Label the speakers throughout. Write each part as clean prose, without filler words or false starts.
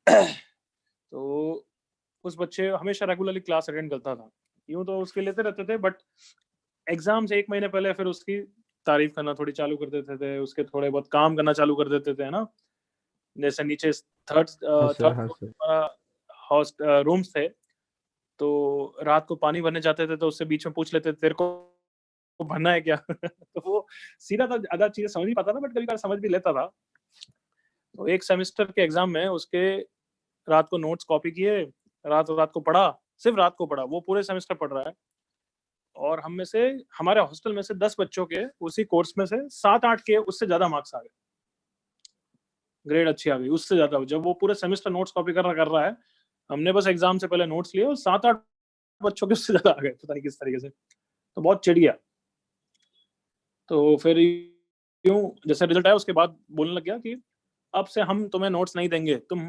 Speaker 1: तो उस बच्चे हमेशा रेगुलरली क्लास अटेंड करता था। यूँ तो उसके लेते रहते थे, बट एग्ज़ाम से 1 महीने पहले फिर उसकी तारीफ़ करना थोड़ी चालू कर देते थे, उसके थोड़े बहुत काम करना चालू कर देते थे, है ना? जैसे नीचे
Speaker 2: हाँ
Speaker 1: थर्ड
Speaker 2: सर, हाँ
Speaker 1: फ्लोर
Speaker 2: सर।
Speaker 1: हमारा रूम्स थे, तो रात को पानी भरने जाते थे, तो उससे बीच में पूछ लेते थे, "तेरे को भरना है क्या?" तो वो सीधा तो आधा चीज़ें समझ नहीं पाता था, बट कभी-कभार समझ भी लेता था। तो एक सेमेस्टर के एग्ज़ाम में उसके रात को नोट्स कॉपी किए, रात-रात को पढ़ा, सिर्फ़ रात को पढ़ा, वो पूरे सेमेस्टर पढ़ रहा है। और हम में से हमारे हॉस्टल में से 10 बच्चों के उसी कोर्स में से 7-8 के उससे ज़्यादा मार्क्स आ गए। ग्रेड अच्छी आ गई, उससे ज़्यादा। जब वो पूरे सेमेस्टर नोट्स कॉपी कर रहा है, हमने बस एग्ज़ाम से पहले नोट्स लिए और 7-8 बच्चों के उससे ज़्यादा आ गए, पता नहीं किस तरीके से। तो बहुत चिढ़ गया। तो फिर यूँ जैसे रिज़ल्ट आया उसके बाद बोलने लग गया कि अब से हम तुम्हें नोट्स नहीं देंगे। तुम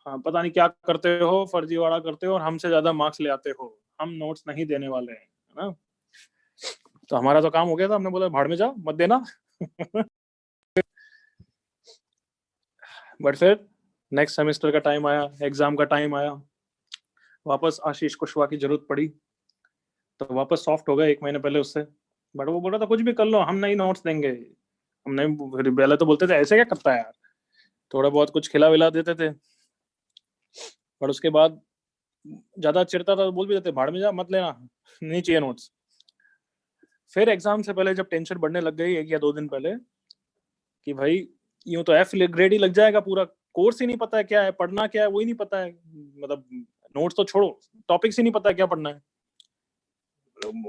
Speaker 1: हाँ, पता नहीं क्या करते हो, फर्जीवाड़ा करते हो और हमसे ज़्यादा मार्क्स ले आते हो। हम नोट्स नहीं देने वाले हैं, है ना? तो हमारा तो काम हो गया था, हमने बोला भाड़ में जा, मत देना। बट फिर नेक्स्ट सेमेस्टर का टाइम आया, एग्ज़ाम का टाइम आया, वापस आशीष कुशवाहा की ज़रूरत पड़ी, तो वापस सॉफ्ट हो गए 1 महीने पहले उससे। बट वो बोल रहा था कुछ भी कर लो, हम नहीं नोट्स देंगे। हम नहीं, फिर पहले तो बोलते थे ऐसे क्या करता है यार? थोड़ा बहुत कुछ खिला-विला देते थे। पर उसके बाद ज़्यादा चिढ़ता था तो बोल भी देते, भाड़ में जा, मत लेना, नहीं चाहिए नोट्स। फिर एग्ज़ाम से पहले जब टेंशन बढ़ने लग गई 1 या 2 दिन पहले कि भाई यूँ तो एफ ग्रेड ही लग जाएगा पूरा, कोर्स ही नहीं पता है क्या है, पढ़ना क्या है वही नहीं पता है। मतलब नोट्स तो छोड़ो, टॉपिक्स ही नहीं पता है क्या पढ़ना है।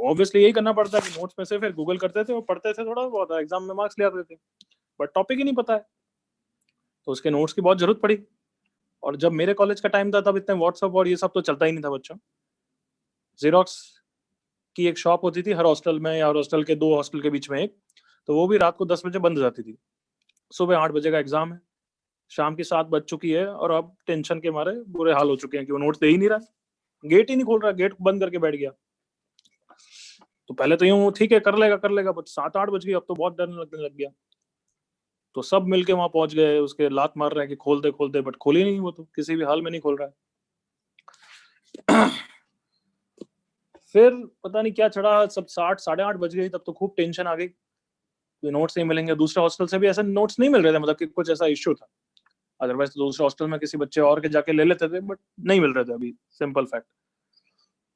Speaker 1: ऑब्वियसली यही करना पड़ता है कि नोट्स में से फिर गूगल करते थे और पढ़ते थे थोड़ा बहुत, एग्ज़ाम में मार्क्स ले आते थे। बट टॉपिक ही नहीं पता है, तो उसके नोट्स की बहुत ज़रूरत पड़ी। और जब मेरे कॉलेज का टाइम था तब इतने व्हाट्सएप और ये सब तो चलता ही नहीं था बच्चों। ज़ेरॉक्स की एक शॉप होती थी हर हॉस्टल में या हर हॉस्टल के 2 हॉस्टल के बीच में एक, तो वो भी रात को 10 बजे बंद हो जाती थी। सुबह 8 बजे का एग्ज़ाम है, शाम की 7 बज चुकी है और अब टेंशन के मारे बुरे हाल हो चुके हैं कि वो नोट्स दे ही नहीं रहा है। गेट ही नहीं खोल रहा है, गेट बंद करके बैठ गया। तो पहले तो यूँ ठीक है कर लेगा, बट 7-8 बज गई, अब तो बहुत डर लगने लग गया। तो सब मिलके वहाँ पहुँच गए, उसके लात मार रहे हैं कि खोल दे, बट खोल ही नहीं, वो तो किसी भी हाल में नहीं खोल रहा है। फिर पता नहीं क्या चढ़ा, सब 8 साढ़े 8 बज गई, तब तो खूब टेंशन आ गई। ये नोट्स नहीं मिलेंगे, दूसरे हॉस्टल से भी ऐसे नोट्स नहीं मिल रहे थे, मतलब कि कुछ ऐसा इश्यू था। अदरवाइज़ तो दूसरे हॉस्टल में किसी बच्चे और के जाके ले लेते थे, बट नहीं मिल रहे थे अभी, सिंपल फैक्ट।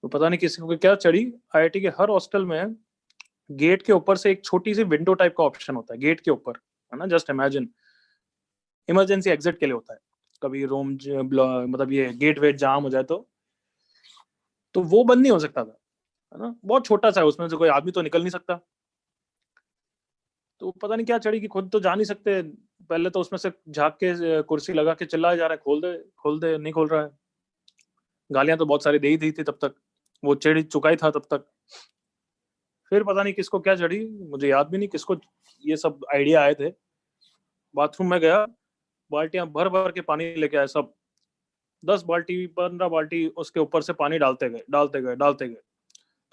Speaker 1: तो पता नहीं किसी को क्या चढ़ी, आईआईटी के हर हॉस्टल में गेट के ऊपर से एक छोटी-सी विंडो टाइप का ऑप्शन होता है, गेट के ऊपर, है ना? जस्ट इमेजिन, इमरजेंसी एग्ज़िट के लिए होता है। कभी रूम ज ब्ल मतलब ये गेट-वेट जाम हो जाए तो वो बंद नहीं हो सकता था, है ना? बहुत छोटा-सा है, उसमें से कोई आदमी तो निकल नहीं सकता। तो पता नहीं क्या चढ़ी कि खुद तो जा नहीं सकते, पहले तो उसमें से झाँक के कुर्सी लगा के चिल्लाया जा रहा है, खोल दे, नहीं खोल रहा है। गालियाँ तो बहुत सारी दे ही दी थी तब तक, वो चिढ़ चुका ही था तब तक। फिर पता नहीं किसको क्या चढ़ी, मुझे याद भी नहीं किसको ये सब आइडिया आए थे। बाथरूम में गया, बाल्टियाँ भर-भर के पानी लेके आए सब। 10 बाल्टी, 15 बाल्टी उसके ऊपर से पानी डालते गए।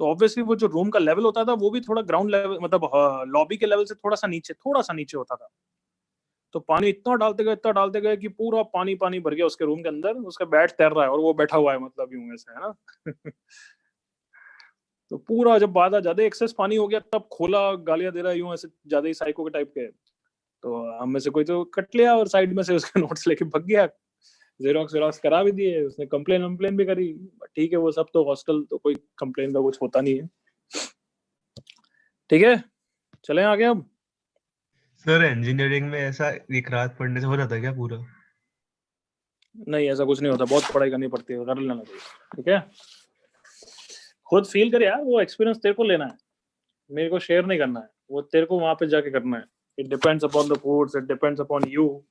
Speaker 1: तो ऑब्वियसली वो जो रूम का लेवल होता था, वो भी थोड़ा ग्राउंड लेवल, मतलब लॉबी के लेवल से थोड़ा-सा नीचे होता था। तो पानी इतना डालते गए कि पूरा पानी-पानी भर गया उसके रूम के अंदर, उसका बैट तैर रहा है और वो बैठा हुआ है, मतलब यूँ ऐसे, है ना? तो पूरा जब ज़्यादा एक्सेस पानी हो गया तब खोला, गालियाँ दे रहा है यूँ ऐसे, ज़्यादा ही साइको के टाइप के। तो हम में से कोई तो कट लिया और साइड में से उसके नोट्स लेके भाग गया। ज़ेरॉक्स करा भी दिए, उसने कंप्लेन-वम्प्लेन भी करी। ठीक है, वो सब तो हॉस्टल तो कोई कंप्लेन का कुछ होता नहीं है। ठीक है, चलें आगे अब?
Speaker 2: सर इंजीनियरिंग में ऐसा एक रात पढ़ने से हो जाता है क्या पूरा?
Speaker 1: नहीं, ऐसा कुछ नहीं होता, बहुत पढ़ाई करनी पड़ती है, कर लेना चाहिए, ठीक है? खुद फ़ील कर यार, वो एक्सपीरियंस तेरे को लेना है, मेरे को शेयर नहीं करना है, वो तेरे को वहाँ पे जाके करना है। It depends upon the foods, it depends upon you,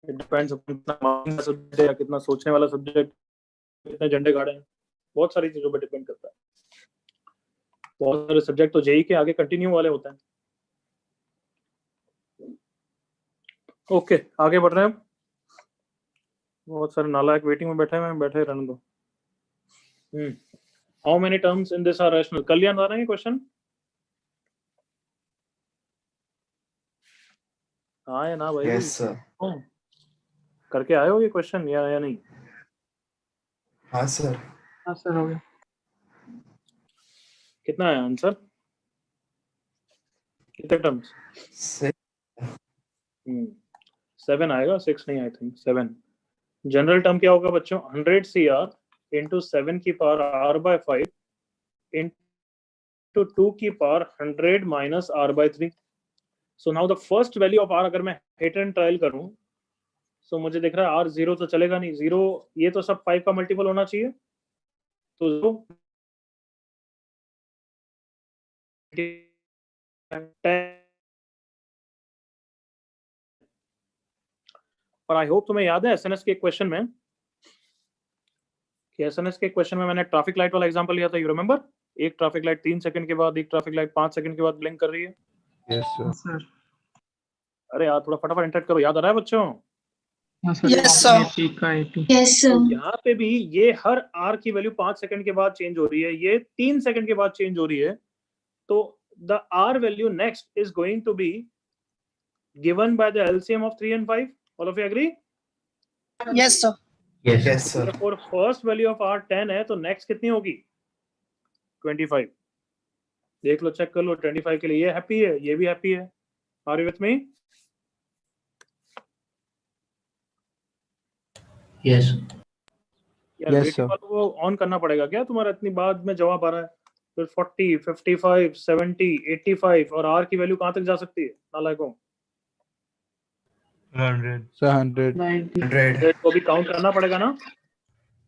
Speaker 1: it depends upon कितना माइंड का सब्जेक्ट है या कितना सोचने वाला सब्जेक्ट, कितने झंडे गाड़े हैं, बहुत सारी चीज़ों पे डिपेंड करता है। बहुत सारे सब्जेक्ट तो जेईई के आगे कंटिन्यू वाले होते हैं। ओके, आगे बढ़ रहे हैं अब। बहुत सारे नालायक वेटिंग में बैठे हुए हैं, बैठे रहने दो। How many terms in this are rational? Kalyan आ रहा है क्वेश्चन? हाँ या ना भाई?
Speaker 3: Yes sir.
Speaker 1: हूँ। करके आए हो ये क्वेश्चन या नहीं?
Speaker 3: हाँ सर।
Speaker 4: हाँ सर हो गया।
Speaker 1: कितना है आंसर? कितने टर्म्स? 7 आएगा, 6 नहीं, आई थिंक 7। जनरल टर्म क्या होगा बच्चों? 100 CR इंटू 7 की पावर R/5 इंटू 2 की power 100 minus R/3। So now the first value of R अगर मैं हिट एंड ट्रायल करूं, सो मुझे दिख रहा है R 0 तो चलेगा नहीं, 0 ये तो सब 5 का मल्टीपल होना चाहिए, तो 0 और आई होप तुम्हें याद है एसएनएस के क्वेश्चन में कि एसएनएस के क्वेश्चन में मैंने ट्रैफिक लाइट वाला एग्जांपल लिया था, यू रिमेंबर? एक ट्रैफिक लाइट 3 सेकंड के बाद, एक ट्रैफिक लाइट 5 सेकंड के बाद ब्लिंक कर रही है।
Speaker 2: यस
Speaker 4: हाँ
Speaker 2: सर।
Speaker 4: सर।
Speaker 1: अरे यार थोड़ा फटाफट इंटरेक्ट करो, याद आ रहा है बच्चों?
Speaker 4: हाँ सर।
Speaker 5: Yes, sir.
Speaker 4: 80 का 80।
Speaker 5: Yes, sir.
Speaker 1: तो यहाँ पे भी ये हर आर की वैल्यू 5 सेकंड के बाद चेंज हो रही है, ये 3 सेकंड के बाद चेंज हो रही है, तो the R value next is going to be given by the LCM of 3 and 5। All of you agree?
Speaker 5: Yes, sir.
Speaker 3: Yes sir.
Speaker 1: और फर्स्ट वैल्यू ऑफ आर 10 है, तो नेक्स्ट कितनी होगी? 25। देख लो, चेक कर लो, 25 के लिए ये हैप्पी है, ये भी हैप्पी है। Are you with me?
Speaker 6: Yes
Speaker 1: यार
Speaker 2: Yes,
Speaker 1: वेटिंग
Speaker 2: sir.
Speaker 1: वालों को ऑन करना पड़ेगा क्या? तुम्हारा इतनी बाद में जवाब आ रहा है, फिर 40, 55, 70, 85 और आर की वैल्यू कहां तक जा सकती है नालायकों?
Speaker 2: 100
Speaker 7: Sir, 100.
Speaker 4: 90।
Speaker 3: 100।
Speaker 1: को भी काउंट करना पड़ेगा ना?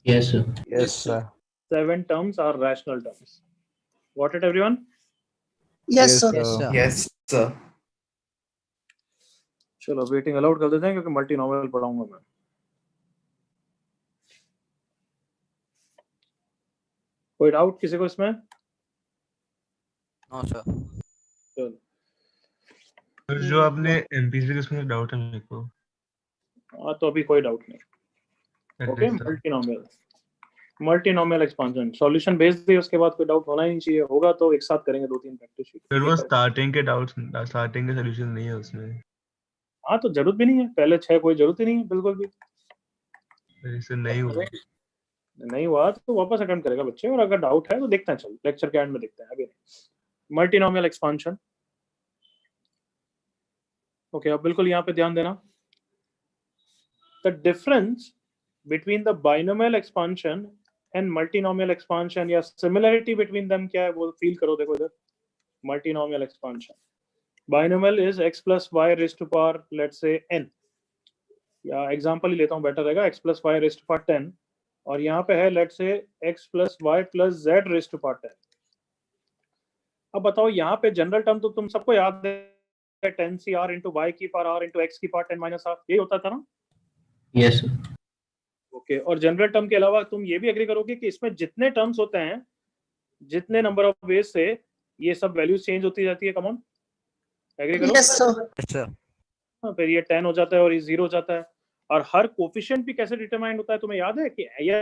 Speaker 6: Yes
Speaker 7: Yes, sir.
Speaker 1: 7 terms are rational terms. Got it everyone?
Speaker 5: Yes, sir.
Speaker 7: Yes, sir.
Speaker 3: Yes sir.
Speaker 1: चलो वेटिंग अलाउड कर देते हैं क्योंकि मल्टी नॉमिनल पढ़ाऊंगा मैं। कोई डाउट किसी को इसमें?
Speaker 7: No, sir.
Speaker 1: चलो
Speaker 2: सर, जो आपने एमपीसी के उसमें डाउट है मेरे को।
Speaker 1: हाँ, तो अभी कोई डाउट नहीं। ओके, मल्टीनोमियल एक्सपांशन सॉल्यूशन भेज दिए, उसके बाद कोई डाउट होना ही नहीं चाहिए, होगा तो एक साथ करेंगे 2-3 प्रैक्टिस शीट।
Speaker 2: फिर वो स्टार्टिंग के डाउट्स, स्टार्टिंग के सॉल्यूशन नहीं है उसमें।
Speaker 1: हाँ तो जरूरत भी नहीं है, पहले 6 कोई जरूरत ही नहीं है बिल्कुल भी।
Speaker 2: फिर इससे नहीं हुआ।
Speaker 1: नहीं हुआ तो वापस अटेम्प्ट करेगा बच्चे, और अगर डाउट है तो देखते हैं, चल लेक्चर के एंड में देखते हैं, अभी नहीं। Multinomial expansion. ओके, अब बिल्कुल यहाँ पे ध्यान देना, the difference between the binomial expansion and multinomial expansion या सिमिलरिटी बिटवीन देम क्या है वो फील करो। देखो इधर, multinomial expansion, binomial is x plus y raised to power let's say n, या एग्जांपल ही लेता हूँ बेटर रहेगा, x plus y raised to power 10, और यहाँ पे है let's say x plus y plus z raised to power 10। अब बताओ यहाँ पे जनरल टर्म तो तुम सबको याद है, 10CR into y की पावर r into x की पावर 10 minus r, यही होता था ना?
Speaker 6: यस
Speaker 1: ओके, और जनरल टर्म के अलावा तुम ये भी एग्री करोगे कि इसमें जितने टर्म्स होते हैं, जितने नंबर ऑफ वेज से ये सब वैल्यूज चेंज होती जाती है। कम ऑन, एग्री करो?
Speaker 5: Yes, sir.
Speaker 7: Yes, sir.
Speaker 1: हाँ, फिर ये 10 हो जाता है और ये 0 हो जाता है। और हर कोफिशिएंट भी कैसे डिटरमाइंड होता है तुम्हें याद है कि ये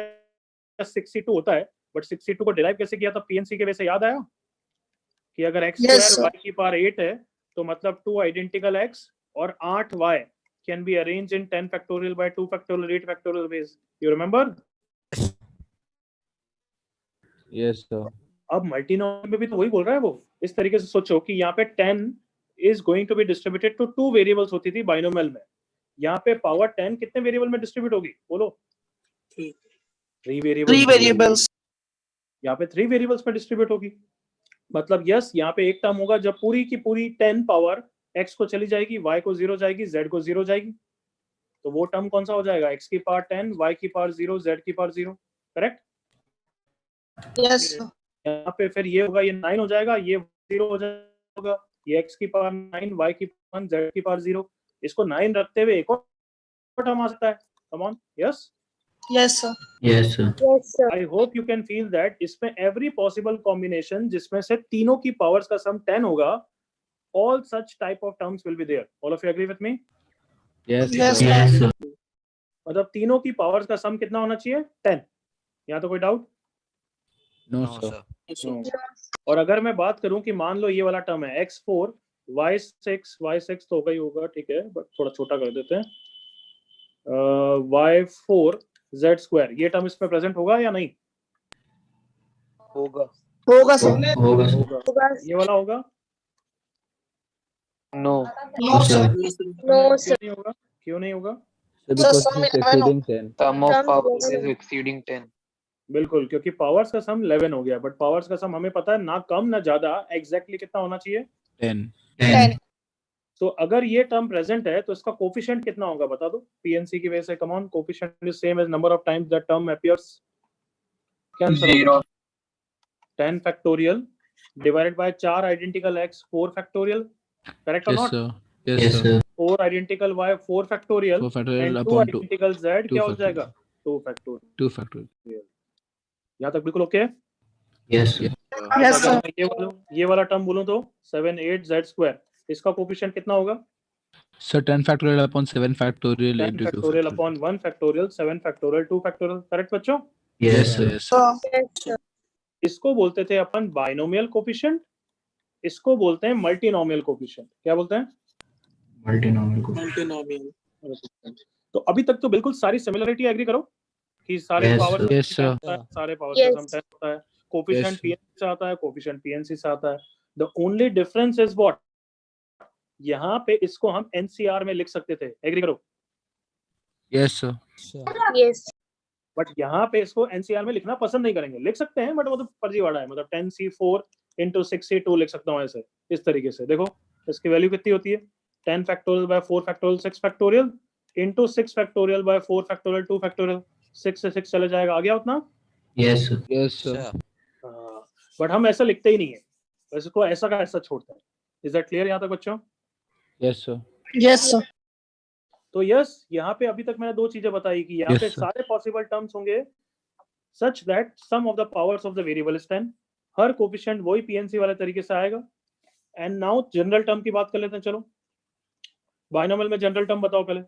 Speaker 1: 62 होता है, बट 62 को डिराइव कैसे किया था पीएनसी के वैसे याद आया कि अगर x
Speaker 5: Yes,
Speaker 1: square
Speaker 5: sir.
Speaker 1: y की पावर 8 है तो मतलब 2 आइडेंटिकल x और 8 y can be arranged in 10 factorial by 2 factorial 8 factorial ways. You remember?
Speaker 7: Yes, sir.
Speaker 1: अब मल्टीनोमियल में भी तो वही बोल रहा है वो। इस तरीके से सोचो कि यहाँ पे 10 is going to be distributed to 2 variables होती थी बाइनोमियल में, यहाँ पे पावर 10 कितने वेरिएबल में डिस्ट्रीब्यूट होगी बोलो? 3
Speaker 5: Variables.
Speaker 1: यहाँ पे 3 वेरिएबल्स में डिस्ट्रीब्यूट होगी। मतलब यस, यहाँ पे एक टर्म होगा जब पूरी की पूरी 10 पावर x को चली जाएगी, y को 0 जाएगी, z को 0 जाएगी, तो वो टर्म कौन सा हो जाएगा? x की पावर 10, y की पावर 0, z की पावर 0, करेक्ट?
Speaker 5: Yes, sir.
Speaker 1: यहाँ पे फिर ये होगा, ये 9 हो जाएगा, ये 0 हो जाएगा, ये x की पावर 9, y की पावर 1, z की पावर 0। इसको 9 रखते हुए एक और टर्म आ सकता है। Come on, yes?
Speaker 5: Yes, sir.
Speaker 6: Yes
Speaker 1: I hope you can feel that इसमें एवरी पॉसिबल कॉम्बिनेशन जिसमें से तीनों की पावर्स का सम 10 होगा, all such type of terms will be there. All of you agree with me?
Speaker 7: Yes,
Speaker 5: Yes,
Speaker 7: sir.
Speaker 6: Yes
Speaker 1: मतलब तीनों की पावर्स का सम कितना होना चाहिए? 10। यहाँ तो कोई doubt?
Speaker 7: No, No, sir. sir.
Speaker 1: और अगर मैं बात करूं कि मान लो ये वाला टर्म है x4 y6 तो होगा ही होगा, ठीक है, बट थोड़ा छोटा कर देते हैं, y4 z स्क्वायर, ये टर्म इसमें प्रेजेंट होगा या नहीं?
Speaker 5: होगा सर।
Speaker 6: होगा सर।
Speaker 1: होगा। ये वाला होगा?
Speaker 5: No
Speaker 6: sir.
Speaker 1: क्यों नहीं होगा? क्यों नहीं होगा?
Speaker 7: Sir, because
Speaker 5: sum
Speaker 7: it's
Speaker 5: 11
Speaker 7: exceeding 10.
Speaker 5: sum of powers is exceeding 10.
Speaker 1: बिल्कुल, क्योंकि पावर्स का सम 11 हो गया, बट पावर्स का सम हमें पता है ना कम ना ज्यादा, एग्जैक्टली कितना होना चाहिए?
Speaker 7: 10.
Speaker 6: 10.
Speaker 1: तो अगर ये टर्म प्रेजेंट है तो इसका कोफिशिएंट कितना होगा बता दो, पीएनसी की वजह से। Come on, coefficient is same as number of times that term appears. क्या आंसर होगा? 10 factorial divided by 4 identical x 4 factorial, correct और
Speaker 7: Yes,
Speaker 1: not?
Speaker 7: sir.
Speaker 6: Yes,
Speaker 7: Yes, sir.
Speaker 6: sir.
Speaker 1: 4 identical y 4 factorial
Speaker 7: 4 factorial
Speaker 1: and 2
Speaker 7: upon 2.
Speaker 1: Identical z
Speaker 7: 2
Speaker 1: क्या हो
Speaker 7: factorial.
Speaker 1: जाएगा? 2 factorial.
Speaker 7: 2 factorial.
Speaker 1: यहाँ तक बिल्कुल okay है?
Speaker 6: Yes, sir.
Speaker 5: Yes, sir.
Speaker 1: ये वाला टर्म बोलूं तो 7 8 z स्क्वायर, इसका कोफिशिएंट कितना होगा?
Speaker 7: So 10 factorial upon 7 factorial
Speaker 1: 10
Speaker 7: into 2
Speaker 1: factorial
Speaker 7: factorial.
Speaker 1: Upon 1 factorial 7 factorial 2 factorial, correct बच्चों?
Speaker 6: Yes, sir.
Speaker 7: Yes.
Speaker 5: Sir.
Speaker 1: इसको बोलते थे अपन बाइनोमियल कोफिशिएंट, इसको बोलते हैं मल्टीनोमियल कोफिशिएंट। क्या बोलते हैं?
Speaker 6: Multinomial को.
Speaker 1: तो अभी तक तो बिल्कुल सारी सिमिलरिटी एग्री करो कि सारे
Speaker 6: Yes,
Speaker 1: power
Speaker 6: sir.
Speaker 7: Yes, sir.
Speaker 1: सारे पावर का सम 10 होता है, कोफिशिएंट
Speaker 7: Yes.
Speaker 1: पीएनसी से आता है, कोफिशिएंट पीएनसी से आता है। The only difference is what, यहाँ पे इसको हम एनसीआर में लिख सकते थे, एग्री करो,
Speaker 7: Yes, sir.
Speaker 5: Yes.
Speaker 1: बट यहाँ पे इसको एनसीआर में लिखना पसंद नहीं करेंगे। लिख सकते हैं बट वो तो फर्जीवाड़ा है, मतलब 10c4 into 6c2 लिख सकता हूँ ऐसे, इस तरीके से। देखो इसकी वैल्यू कितनी होती है? 10 factorial by 4 factorial 6 factorial into 6 factorial bye 4 factorial 2 factorial, 6 से 6 चले जाएगा, आ गया उतना?
Speaker 6: Yes, sir.
Speaker 7: Yes, sir.
Speaker 1: But हम ऐसा लिखते ही नहीं है, बस इसको ऐसा का ऐसा छोड़ते हैं। इज दैट क्लियर यहाँ तक बच्चों?
Speaker 7: Yes, sir.
Speaker 5: Yes, sir.
Speaker 1: तो यस, यहाँ पे अभी तक मैंने दो चीजें बताई कि यहाँ
Speaker 7: Yes,
Speaker 1: पे
Speaker 7: sir.
Speaker 1: सारे पॉसिबल टर्म्स होंगे such that sum of the powers of the variable is 10, हर कोफिशिएंट वही पीएनसी वाले तरीके से आएगा। एंड नाउ जनरल टर्म की बात कर लेते हैं। चलो बाइनोमियल में जनरल टर्म बताओ पहले।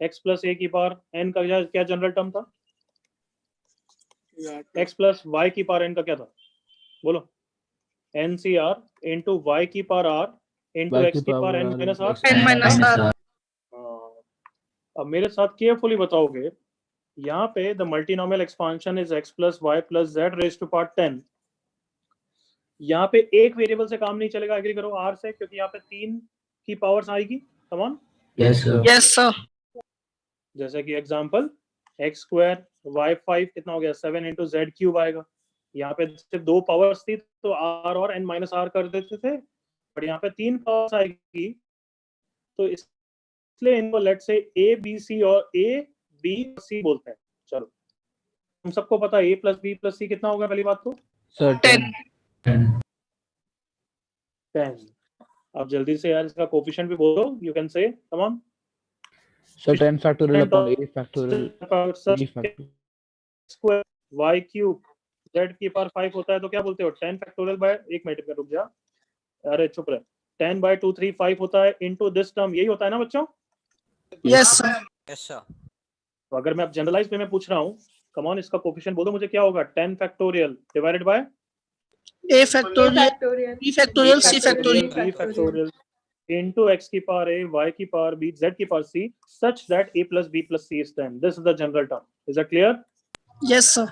Speaker 1: x प्लस ए की पावर n का क्या जनरल टर्म था? x प्लस वाई की पावर n का क्या था? बोलो। NCR into y की power r into
Speaker 7: Y
Speaker 1: x की power n minus r।
Speaker 5: N minus r.
Speaker 1: अब मेरे साथ केयरफुली बताओगे, यहाँ पे the multinomial expansion is x plus Y plus Z raise to power 10। यहाँ पे एक वेरिएबल से काम नहीं चलेगा, एग्री करो, r से, क्योंकि यहाँ पे 3 की पावर्स आएगी। Come on,
Speaker 6: Yes, sir.
Speaker 5: Yes, sir.
Speaker 1: जैसे कि एग्जांपल x स्क्वायर y5 कितना हो गया? 7 into z क्यूब आएगा। यहाँ पे सिर्फ 2 पावर्स थी तो r और n माइनस r कर देते थे, बट यहाँ पे 3 पावर्स आएगी तो इसलिए इनको लेट से a b c और a b c बोलते हैं। चलो हम सबको पता है a plus b plus c कितना होगा? पहली बात तो
Speaker 7: Sir, 10.
Speaker 1: 10। अब जल्दी से यार इसका कोफिशिएंट भी बोलो, you can say, come on.
Speaker 7: So 10 factorial upon a factorial b factorial.
Speaker 1: Square y cube z की पावर 5 होता है तो क्या बोलते हो? 10 फैक्टोरियल बाय, एक मिनट में रुक जा, अरे चुप रहे, 10 बाय 2 3 5 होता है इनटू दिस टर्म, यही होता है ना बच्चों?
Speaker 5: Yes, sir.
Speaker 8: Yes, sir.
Speaker 1: तो अगर मैं अब जनरलाइज वे में पूछ रहा हूँ, कम ऑन इसका कोफिशिएंट बोलो मुझे, क्या होगा? 10 factorial divided bye
Speaker 5: A factorial, B factorial, C factorial.
Speaker 1: b factorial into x की पावर a, y की पावर b, z की power c, such that a plus b plus c is 10. This is the general term. Is that clear?
Speaker 5: Yes, sir.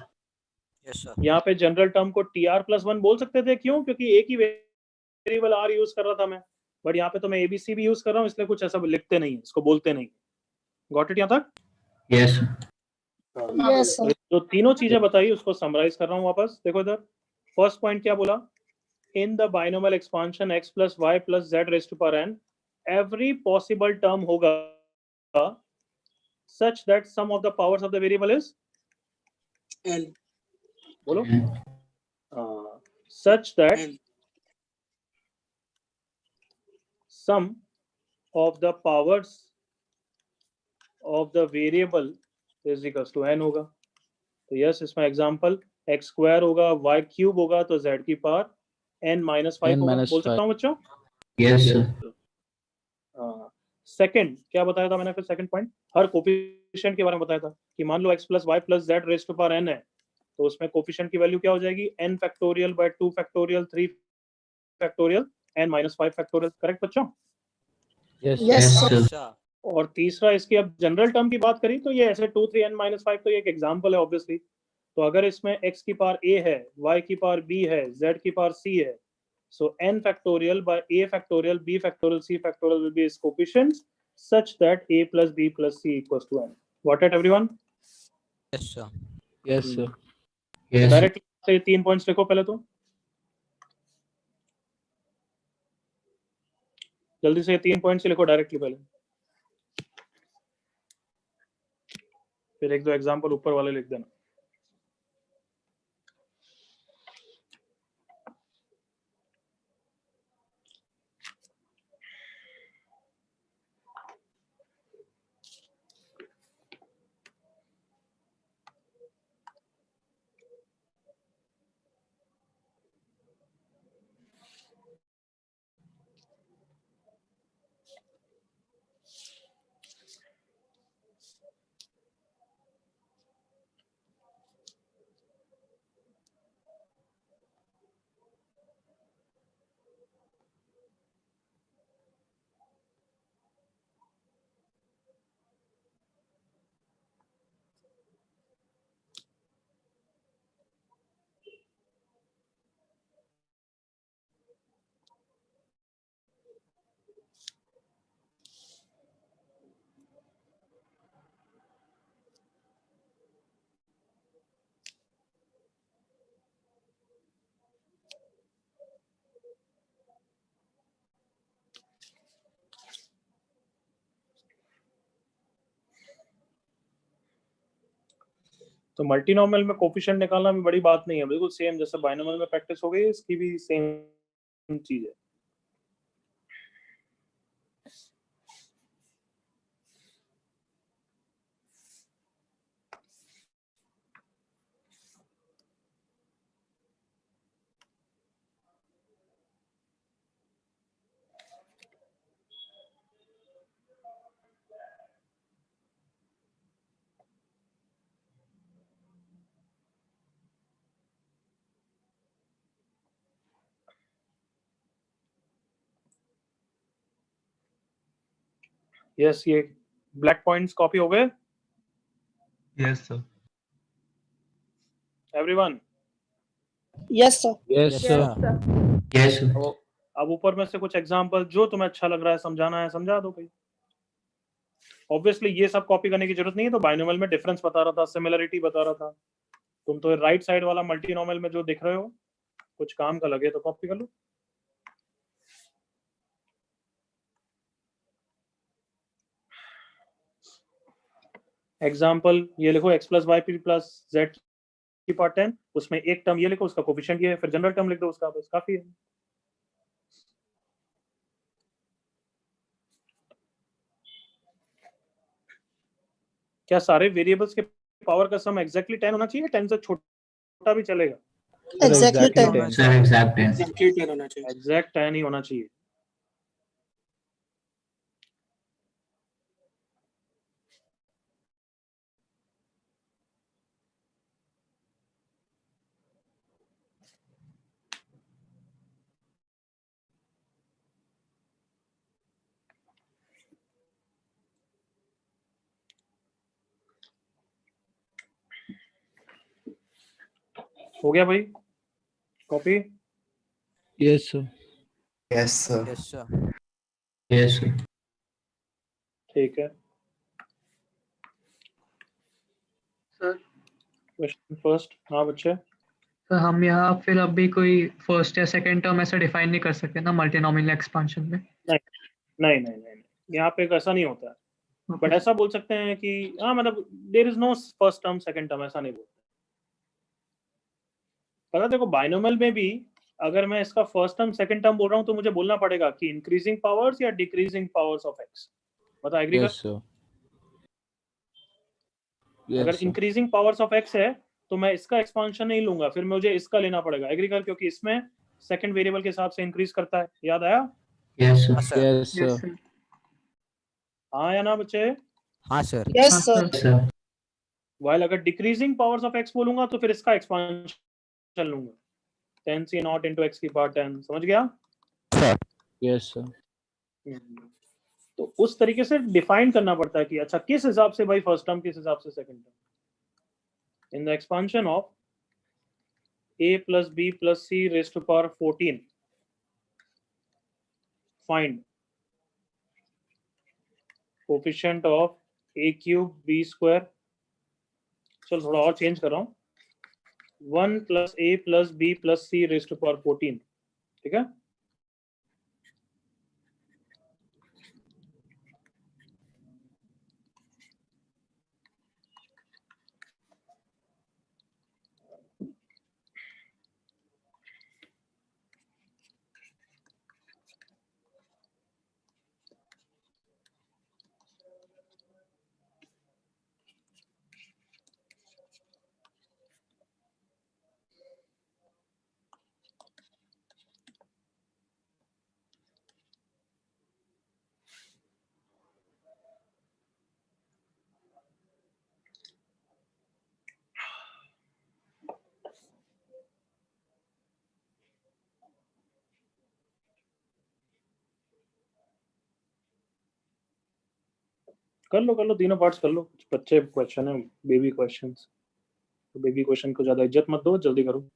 Speaker 8: Yes, sir.
Speaker 1: यहाँ पे general term को tr+1 बोल सकते थे, क्यों? क्योंकि एक ही वेरिएबल r यूज कर रहा था मैं, बट यहाँ पे तो मैं abc भी यूज कर रहा हूँ, इसलिए कुछ ऐसा लिखते नहीं, इसको बोलते नहीं। गॉट इट यहाँ तक?
Speaker 6: Yes, sir.
Speaker 5: Yes, sir.
Speaker 1: जो तीनों चीजें बताई उसको समराइज कर रहा हूँ वापस। देखो इधर, फर्स्ट पॉइंट क्या बोला? In the binomial expansion x plus Y plus Z raise to power n, every possible term होगा such that sum of the powers of the variable is
Speaker 5: L.
Speaker 1: बोलो, such that sum of the powers of the variable is equals to n होगा। तो yes, इसमें example x square होगा, y cube होगा, तो z की power n minus 5
Speaker 7: n
Speaker 1: होगा।
Speaker 7: minus
Speaker 1: बोल सकता
Speaker 7: 5.
Speaker 1: हूँ बच्चों?
Speaker 6: Yes, sir.
Speaker 1: सेकंड क्या बताया था मैंने फिर? सेकंड पॉइंट हर कोफिशिएंट के बारे में बताया था कि मान लो x plus Y plus Z raise to power n है, तो उसमें कोफिशिएंट की वैल्यू क्या हो जाएगी? n factorial by 2 factorial 3 factorial n minus 5 factorial. Correct बच्चों?
Speaker 7: Yes,
Speaker 5: Yes,
Speaker 6: Yes,
Speaker 5: sir.
Speaker 6: sir.
Speaker 8: Yes, sir.
Speaker 1: और तीसरा इसकी अब जनरल टर्म की बात करी तो ये ऐसे 2 3n - 5 तो ये एक एग्जांपल है ऑब्वियसली। तो अगर इसमें x की पावर a है, y की पावर b है, z की पावर c है, so n factorial by a factorial b factorial c factorial will be its coefficients such that a plus b plus c equals to n. Got it everyone?
Speaker 8: Yes, sir.
Speaker 7: Yes, sir.
Speaker 6: Yes, sir.
Speaker 1: Direct से 3 points लिखो पहले तो, जल्दी से 3 points लिखो directly पहले, फिर एक दो एग्जांपल ऊपर वाले लिख देना। तो मल्टीनॉमियल में कोफिशिएंट निकालना भी बड़ी बात नहीं है, बिल्कुल सेम जैसे बाइनोमियल में प्रैक्टिस हो गई, इसकी भी सेम चीज है। यस, ये ब्लैक पॉइंट्स कॉपी हो गए
Speaker 2: Yes, sir.
Speaker 1: Everyone?
Speaker 5: Yes, sir.
Speaker 7: Yes, sir.
Speaker 6: Yes, sir.
Speaker 1: अब ऊपर में से कुछ एग्जांपल जो तुम्हें अच्छा लग रहा है समझाना है समझा दो भाई। ऑब्वियसली ये सब कॉपी करने की जरूरत नहीं है, तो बाइनोमियल में डिफरेंस बता रहा था, सिमिलरिटी बता रहा था। तुम तो राइट साइड वाला मल्टीनोमियल में जो दिख रहे हो कुछ काम का लगे तो कॉपी कर लो। एग्जाम्पल ये लिखो, x plus Y plus z की पावर 10, उसमें एक टर्म ये लिखो, उसका कोफिशिएंट ये है, फिर जनरल टर्म लिख दो उसका, बस काफी है। क्या सारे वेरिएबल्स के पावर का सम एग्जैक्टली 10 होना चाहिए? 10 से छोटा भी चलेगा?
Speaker 5: Exactly 10.
Speaker 6: Sir, exact 10.
Speaker 1: एग्जैक्ट 10 ही होना चाहिए। हो गया भाई copy?
Speaker 7: Yes, sir.
Speaker 3: Yes, sir.
Speaker 8: Yes, sir.
Speaker 6: Yes, sir.
Speaker 1: ठीक है।
Speaker 4: Sir
Speaker 1: question first. हाँ बच्चे,
Speaker 4: सर हम यहाँ फिर अभी कोई फर्स्ट या सेकंड टर्म ऐसा डिफाइन नहीं कर सकते ना मल्टीनोमियल एक्सपेंशन में?
Speaker 1: नहीं नहीं नहीं, यहाँ पे ऐसा नहीं होता है। बट ऐसा बोल सकते हैं कि हाँ, मतलब there is no first term second term, ऐसा नहीं बोलते। पता देखो बाइनोमियल में भी अगर मैं इसका फर्स्ट टर्म सेकंड टर्म बोल रहा हूँ तो मुझे बोलना पड़ेगा कि इंक्रीजिंग पावर्स या डिक्रीजिंग पावर्स ऑफ एक्स। बता एग्री कर?
Speaker 7: Yes, sir.
Speaker 1: अगर
Speaker 7: Yes, sir.
Speaker 1: Increasing powers of x है तो मैं इसका एक्सपांशन नहीं लूंगा, फिर मुझे इसका लेना पड़ेगा। एग्री कर? क्योंकि इसमें सेकंड वेरिएबल के हिसाब से इंक्रीज करता है। याद आया?
Speaker 6: Yes, sir.
Speaker 8: Yes, sir.
Speaker 7: Yes,
Speaker 4: Yes,
Speaker 7: sir.
Speaker 4: sir.
Speaker 1: हाँ या ना बच्चे?
Speaker 8: हाँ sir.
Speaker 5: Yes,
Speaker 4: हाँ,
Speaker 5: sir.
Speaker 6: Yes, sir.
Speaker 1: वाइल अगर डिक्रीजिंग पावर्स ऑफ एक्स बोलूंगा तो फिर इसका एक्सपांशन लूंगा, 10 c naught into x की पावर 10। समझ गया?
Speaker 7: Yes, sir.
Speaker 1: तो उस तरीके से डिफाइन करना पड़ता है कि अच्छा किस हिसाब से भाई फर्स्ट टर्म, किस हिसाब से second term. In the expansion of a plus b plus c raised to power 14, find coefficient of a cube b square, चल थोड़ा और चेंज कर रहा हूँ, 1 plus a plus b plus c raised to power 14, ठीक है। कर लो तीनों पार्ट्स कर लो, कुछ बच्चे क्वेश्चन है, बेबी क्वेश्चंस, तो बेबी क्वेश्चन को ज्यादा इज्जत मत दो, जल्दी करो।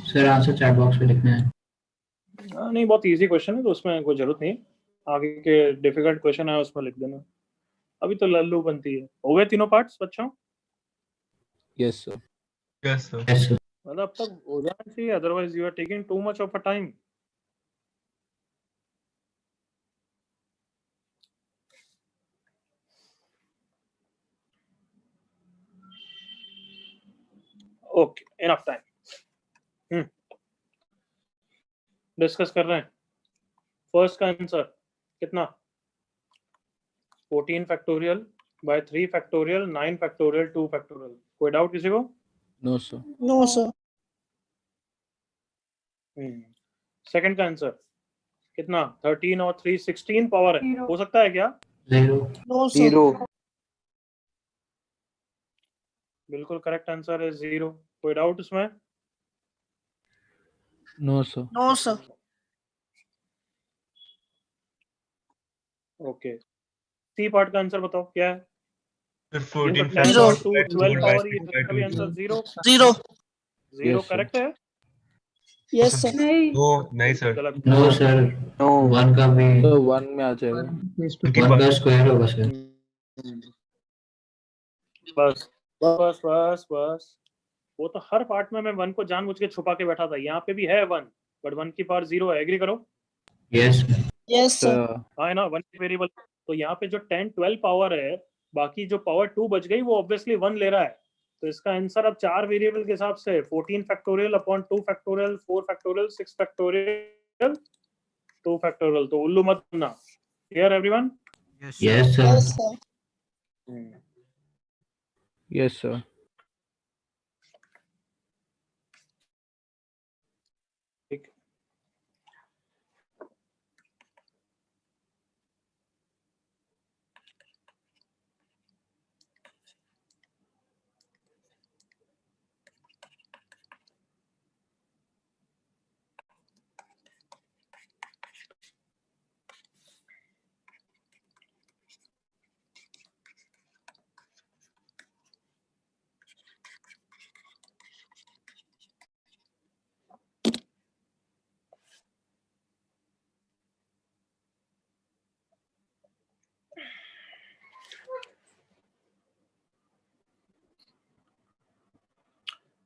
Speaker 6: सर आंसर चैट बॉक्स में लिखना है।
Speaker 1: नहीं, बहुत इजी क्वेश्चन है तो उसमें कोई जरूरत नहीं, आगे के डिफिकल्ट क्वेश्चन है उसमें लिख देना, अभी तो लल्लू बनती है। हो गए तीनों पार्ट्स बच्चों?
Speaker 7: Yes, sir.
Speaker 2: Yes sir.
Speaker 6: Yes sir.
Speaker 1: मतलब अब तक हो जाना चाहिए, otherwise you are taking too much of a time. Okay, enough time. Discuss कर रहे हैं। फर्स्ट का आंसर कितना? 14 factorial by 3 factorial 9 factorial 2 factorial. कोई डाउट किसी को?
Speaker 7: No, sir.
Speaker 5: No, sir.
Speaker 1: Second का आंसर कितना? 13 और 3 16 पावर है, हो सकता है क्या?
Speaker 6: 0।
Speaker 5: No, sir.
Speaker 1: बिल्कुल करेक्ट आंसर है 0। कोई डाउट इसमें?
Speaker 7: No, sir.
Speaker 5: No, sir.
Speaker 1: Okay, C part का आंसर बताओ क्या है?
Speaker 2: फिर 14
Speaker 5: Zero.
Speaker 2: फैक्टोरियल
Speaker 1: 12 पावर, ये
Speaker 2: by
Speaker 1: इसका भी
Speaker 2: 2
Speaker 1: answer 0
Speaker 5: Zero.
Speaker 1: 0
Speaker 7: Yes, sir.
Speaker 1: Correct है?
Speaker 5: Yes, sir.
Speaker 2: नो नहीं सर।
Speaker 1: गलत।
Speaker 6: नो सर, 1 का भी
Speaker 7: तो 1 में आ जाएगा।
Speaker 6: 1 का स्क्वायर होगा सर।
Speaker 1: बस बस बस बस, वो तो हर पार्ट में मैं 1 को जानबूझ के छुपा के बैठा था, यहाँ पे भी है 1, बट 1 की पावर 0 है। एग्री करो?
Speaker 6: Yes
Speaker 5: Yes, sir.
Speaker 1: हाँ है ना, 1 वेरिएबल। तो यहाँ पे जो 10 12 पावर है, बाकी जो पावर 2 बच गई वो ऑब्वियसली 1 ले रहा है। तो इसका आंसर अब 4 वेरिएबल के हिसाब से 14 factorial upon 2 factorial 4 factorial 6 factorial 2 factorial. तो उल्लू मत बनना। Clear everyone?
Speaker 6: Yes sir.
Speaker 5: Yes, sir.
Speaker 7: Yes, sir.
Speaker 1: ठीक।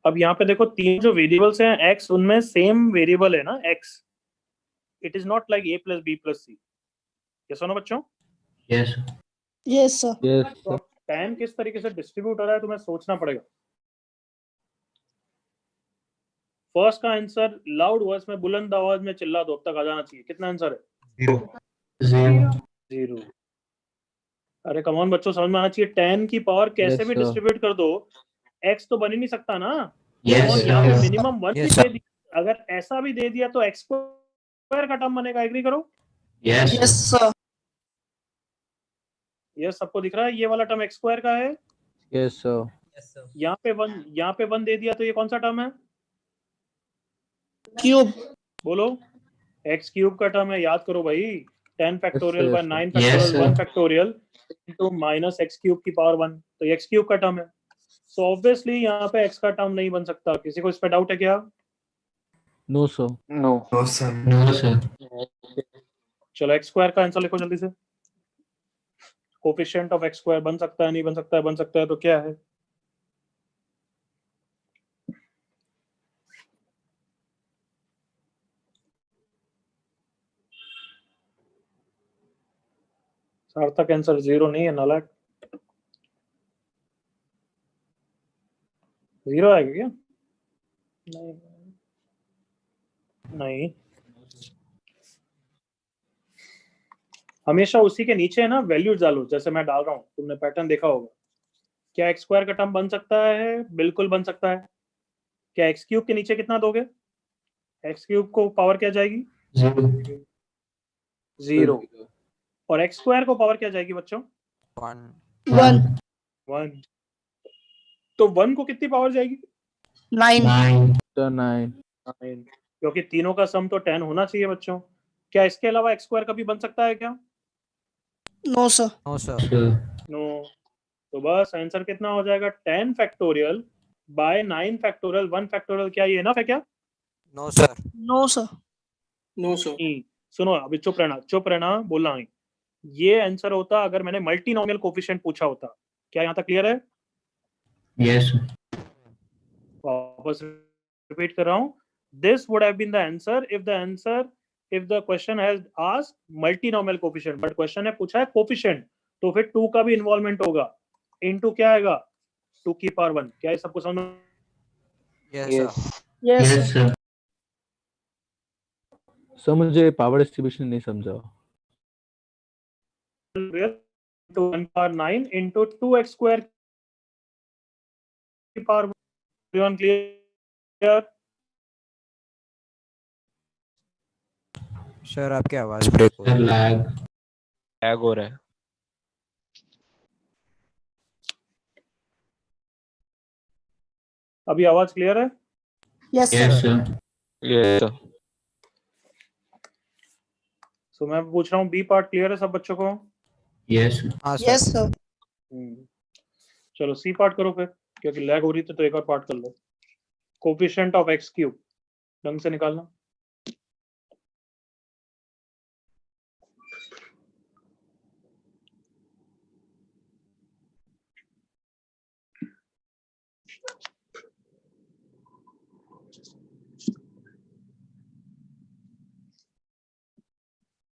Speaker 1: अब यहाँ पे देखो, तीन जो वेरिएबल्स हैं x, उनमें सेम वेरिएबल है ना x। It is not like a plus b plus c। क्या सुनो बच्चों?
Speaker 6: Yes
Speaker 5: Yes, sir.
Speaker 7: Yes, sir.
Speaker 1: tan किस तरीके से डिस्ट्रीब्यूट हो रहा है तुम्हें सोचना पड़ेगा। फर्स्ट का आंसर लाउड वॉइस में बुलंद आवाज में चिल्ला दो, अब तक आ जाना चाहिए। कितना आंसर है?
Speaker 2: 0
Speaker 6: 0
Speaker 1: 0। अरे कमॉन बच्चों, समझ में आना चाहिए। tan की पावर कैसे
Speaker 7: Yes,
Speaker 1: भी
Speaker 7: sir.
Speaker 1: डिस्ट्रीब्यूट कर दो, x तो बन ही नहीं सकता ना।
Speaker 6: Yes,
Speaker 1: और यहाँ पे
Speaker 6: sir.
Speaker 1: मिनिमम 1 भी
Speaker 8: Yes,
Speaker 1: दे दिया, अगर ऐसा भी दे दिया तो x स्क्वायर का टर्म बनेगा। एग्री करो?
Speaker 6: Yes,
Speaker 5: Yes,
Speaker 6: sir.
Speaker 5: sir.
Speaker 1: ये सबको दिख रहा है, ये वाला टर्म x स्क्वायर का है।
Speaker 7: Yes, sir.
Speaker 1: यहाँ पे 1 दे दिया तो ये कौन सा टर्म है?
Speaker 5: Cube.
Speaker 1: बोलो। x क्यूब का टर्म है, याद करो भाई। 10 factorial
Speaker 7: Yes,
Speaker 1: by
Speaker 7: sir.
Speaker 1: 9
Speaker 6: Yes,
Speaker 1: factorial
Speaker 6: sir.
Speaker 1: 1 factorial into minus x cube की पावर 1, तो x क्यूब का टर्म है। सो ऑब्वियसली यहाँ पे x का टर्म नहीं बन सकता। किसी को इस पे डाउट है क्या?
Speaker 7: No, sir.
Speaker 3: No, sir.
Speaker 6: No, sir.
Speaker 1: चलो x स्क्वायर का आंसर लिखो जल्दी से। कोफिशिएंट ऑफ x स्क्वायर बन सकता है, नहीं बन सकता है? बन सकता है तो क्या है? सार्थक आंसर 0 नहीं है, नालायक। 0 आएगा क्या? नहीं नहीं, हमेशा उसी के नीचे है ना वैल्यू डालो, जैसे मैं डाल रहा हूँ। तुमने पैटर्न देखा होगा। क्या x स्क्वायर का टर्म बन सकता है? बिल्कुल बन सकता है। क्या x क्यूब के नीचे कितना दोगे? x क्यूब को पावर क्या जाएगी?
Speaker 6: 0
Speaker 1: 0। और x स्क्वायर को पावर क्या जाएगी बच्चों?
Speaker 8: 1
Speaker 5: 1.
Speaker 1: 1। तो 1 को कितनी पावर जाएगी?
Speaker 5: 9.
Speaker 6: 9
Speaker 7: Sir, 9.
Speaker 1: 9, क्योंकि तीनों का सम तो 10 होना चाहिए बच्चों। क्या इसके अलावा x स्क्वायर कभी बन सकता है क्या?
Speaker 5: No, sir.
Speaker 8: No, sir.
Speaker 6: sir.
Speaker 1: No. तो बस आंसर कितना हो जाएगा? 10 फैक्टोरियल बाय 9 फैक्टोरियल 1 फैक्टोरियल। क्या ये इनफ है क्या?
Speaker 8: No, sir.
Speaker 5: No, sir.
Speaker 1: नहीं। सुनो अभी, चुप रहना, बोलना नहीं। ये आंसर होता अगर मैंने मल्टीनोमियल कोफिशिएंट पूछा होता। क्या यहाँ तक क्लियर है?
Speaker 6: Yes, sir.
Speaker 1: वापस रिपीट कर रहा हूँ। This would have been the answer if the question has asked multinomial coefficient, but question ने पूछा है कोफिशिएंट, तो फिर 2 का भी इन्वॉल्वमेंट होगा। इनटू क्या आएगा? 2 की पावर 1। क्या ये सबको समझ में?
Speaker 8: Yes, sir.
Speaker 5: Yes,
Speaker 6: Yes,
Speaker 5: sir.
Speaker 6: sir.
Speaker 7: Sir मुझे पावर डिस्ट्रीब्यूशन नहीं समझा।
Speaker 1: to 1 power 9 into 2x square की पावर 1। क्लियर?
Speaker 8: सर आपकी आवाज ब्रेक हो
Speaker 6: Sir,
Speaker 8: रही है।
Speaker 6: lag.
Speaker 9: लैग हो रहा है।
Speaker 1: अभी आवाज क्लियर है?
Speaker 5: Yes,
Speaker 6: Yes,
Speaker 5: sir.
Speaker 6: sir.
Speaker 9: ये तो
Speaker 1: सो मैं पूछ रहा हूँ बी पार्ट क्लियर है सब बच्चों को?
Speaker 6: Yes, sir.
Speaker 8: हाँ सर।
Speaker 5: Yes, sir.
Speaker 1: चलो सी पार्ट करो फिर, क्योंकि लैग हो रही थी तो एक और पार्ट कर लो। कोफिशिएंट ऑफ x क्यूब ढंग से निकालना।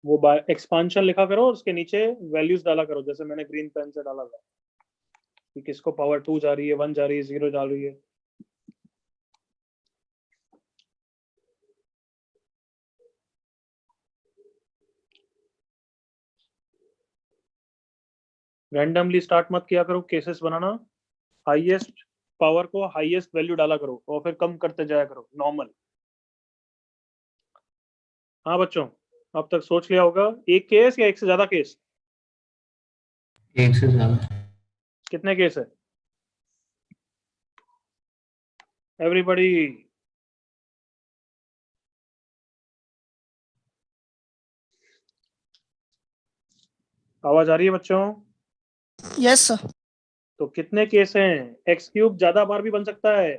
Speaker 1: वो एक्सपांशन लिखा करो और उसके नीचे वैल्यूज डाला करो, जैसे मैंने ग्रीन पेन से डाला था कि किसको पावर 2 जा रही है, 1 जा रही है, 0 जा रही है। रैंडमली स्टार्ट मत किया करो, केसेस बनाना। हाईएस्ट पावर को हाईएस्ट वैल्यू डाला करो और फिर कम करते जाया करो नॉर्मल। हाँ बच्चों, अब तक सोच लिया होगा एक केस या एक से ज्यादा केस?
Speaker 6: एक से ज्यादा।
Speaker 1: कितने केस है एवरीबॉडी? आवाज आ रही है बच्चों?
Speaker 5: Yes, sir.
Speaker 1: तो कितने केस हैं? एक्स क्यूब ज्यादा बार भी बन सकता है।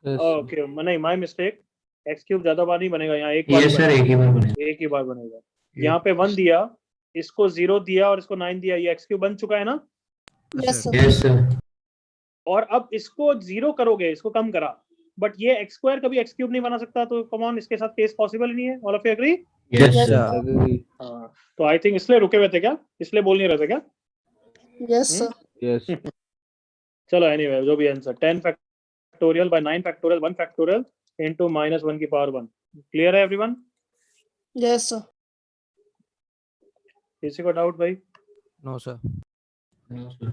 Speaker 7: Yes, sir.
Speaker 1: ओके, नहीं माय मिस्टेक। एक्स क्यूब ज्यादा बार नहीं बनेगा, यहाँ एक बार
Speaker 6: Yes, sir. एक ही बार बनेगा।
Speaker 1: एक ही बार बनेगा। यहाँ पे 1 दिया, इसको 0 दिया और इसको 9 दिया, ये एक्स क्यूब बन चुका है ना?
Speaker 5: Yes, sir.
Speaker 6: Yes, sir.
Speaker 1: और अब इसको 0 करोगे, इसको कम करा, बट ये एक्स स्क्वायर कभी एक्स क्यूब नहीं बना सकता, तो कम ऑन इसके साथ केस पॉसिबल ही नहीं है। All of you agree?
Speaker 6: Yes,
Speaker 5: Yes,
Speaker 6: sir.
Speaker 7: Agree.
Speaker 1: हाँ, तो आई थिंक इसलिए रुके हुए थे क्या? इसलिए बोल नहीं रहे थे क्या?
Speaker 5: Yes, sir.
Speaker 7: Yes.
Speaker 1: चलो एनीवे जो भी answer 10 factorial by 9 factorial 1 factorial into -1 की पावर 1 क्लियर है एवरीवन
Speaker 5: Yes, sir.
Speaker 1: किसी को डाउट भाई
Speaker 8: No, sir.
Speaker 6: No, sir.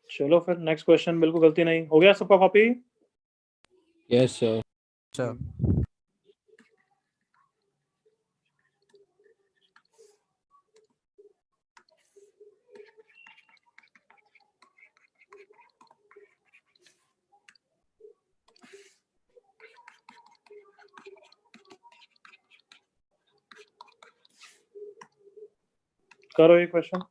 Speaker 1: चलो फिर नेक्स्ट क्वेश्चन बिल्कुल गलती नहीं हो गया सबका कॉपी
Speaker 7: Yes, sir.
Speaker 8: Sir.
Speaker 1: करो ये question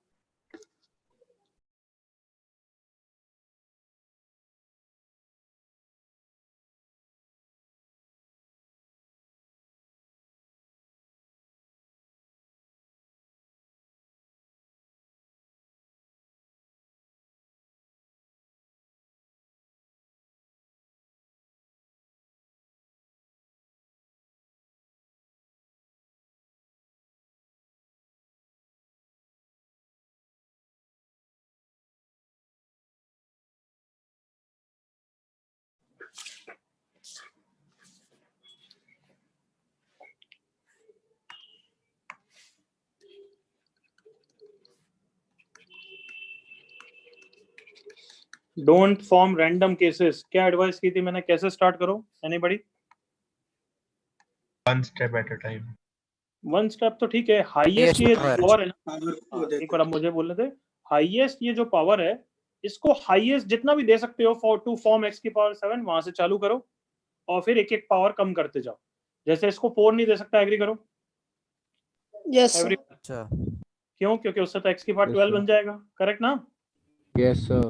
Speaker 1: don't form random cases क्या एडवाइस की थी मैंने कैसे स्टार्ट करो anybody
Speaker 2: One step at a time.
Speaker 1: One step तो ठीक है हाईएस्ट
Speaker 8: Highest
Speaker 1: ये
Speaker 8: power.
Speaker 1: पावर है ना एक बार आप मुझे बोलने थे हाईएस्ट ये जो पावर है इसको हाईएस्ट जितना भी दे सकते हो फॉर टू फॉर्म x की पावर 7 वहां से चालू करो और फिर एक एक पावर कम करते जाओ जैसे इसको 4 नहीं दे सकता एग्री करो
Speaker 5: Yes, sir.
Speaker 1: एवरी
Speaker 8: अच्छा
Speaker 1: क्यों क्योंकि उससे तो x की पावर
Speaker 7: Yes,
Speaker 1: 12
Speaker 7: sir.
Speaker 1: बन जाएगा करेक्ट ना
Speaker 7: Yes, sir.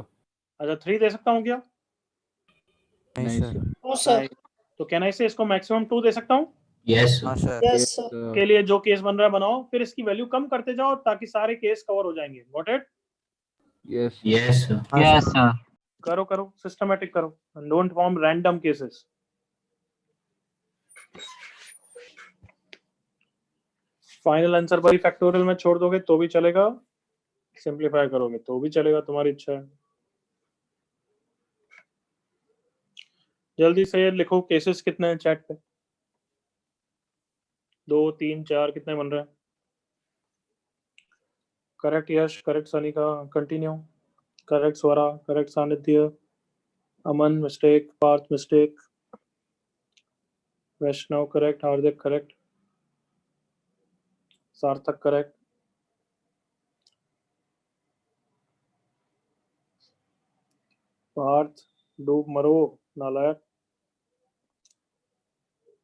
Speaker 1: अच्छा 3 दे सकता हूँ क्या
Speaker 8: नहीं
Speaker 7: नहीं,
Speaker 8: सर
Speaker 7: sir.
Speaker 5: No, sir.
Speaker 1: तो कैन आई से इसको मैक्सिमम 2 दे सकता हूँ
Speaker 6: Yes,
Speaker 8: हाँ
Speaker 6: sir.
Speaker 8: Sir
Speaker 5: Yes, sir.
Speaker 1: के लिए जो केस बन रहा है बनाओ फिर इसकी वैल्यू कम करते जाओ ताकि सारे केस कवर हो जाएंगे got it
Speaker 7: Yes.
Speaker 6: Yes, sir.
Speaker 4: Yes, sir.
Speaker 1: करो करो सिस्टमैटिक करो don't form random cases final answer भाई फैक्टोरियल में छोड़ दोगे तो भी चलेगा सिंपलीफाई करोगे तो भी चलेगा तुम्हारी इच्छा है जल्दी से लिखो केसेस कितने हैं चैट पे 2 3 4 कितने बन रहे हैं करेक्ट यश करेक्ट सनिका कंटिन्यू करेक्ट स्वरा करेक्ट सानिध्य अमन मिस्टेक पार्थ मिस्टेक वैष्णव करेक्ट हार्दिक करेक्ट सार्थक करेक्ट पार्थ डूब मरो नालायक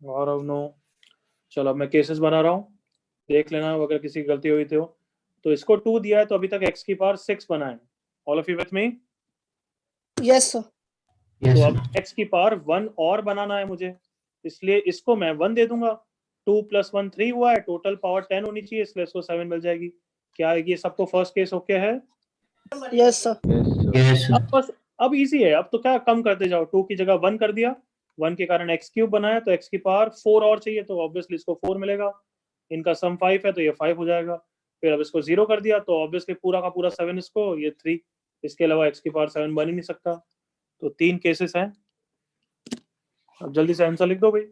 Speaker 1: गौरव नो चलो अब मैं केसेस बना रहा हूँ देख लेना अगर किसी की गलती हुई तो इसको 2 दिया है तो अभी तक x की पावर 6 बना है all of you with me
Speaker 5: Yes, sir.
Speaker 6: Yes,
Speaker 1: तो
Speaker 6: sir.
Speaker 1: अब x की पावर 1 और बनाना है मुझे इसलिए इसको मैं 1 दे दूंगा 2 + 1 3 हुआ है टोटल पावर 10 होनी चाहिए इसलिए इसको 7 मिल जाएगी क्या ये सबको फर्स्ट केस ओके है
Speaker 5: Yes, sir.
Speaker 7: Yes, sir.
Speaker 6: Yes, sir.
Speaker 1: अब बस अब इजी है अब तो क्या कम करते जाओ 2 की जगह 1 कर दिया 1 के कारण x क्यूब बना है तो x की पावर 4 और चाहिए तो ऑब्वियसली इसको 4 मिलेगा इनका सम 5 है तो ये 5 हो जाएगा फिर अब इसको 0 कर दिया तो ऑब्वियसली पूरा का पूरा 7 इसको ये 3 इसके अलावा x की पावर 7 बन ही नहीं सकता तो 3 केसेस हैं अब जल्दी से आंसर लिख दो भाई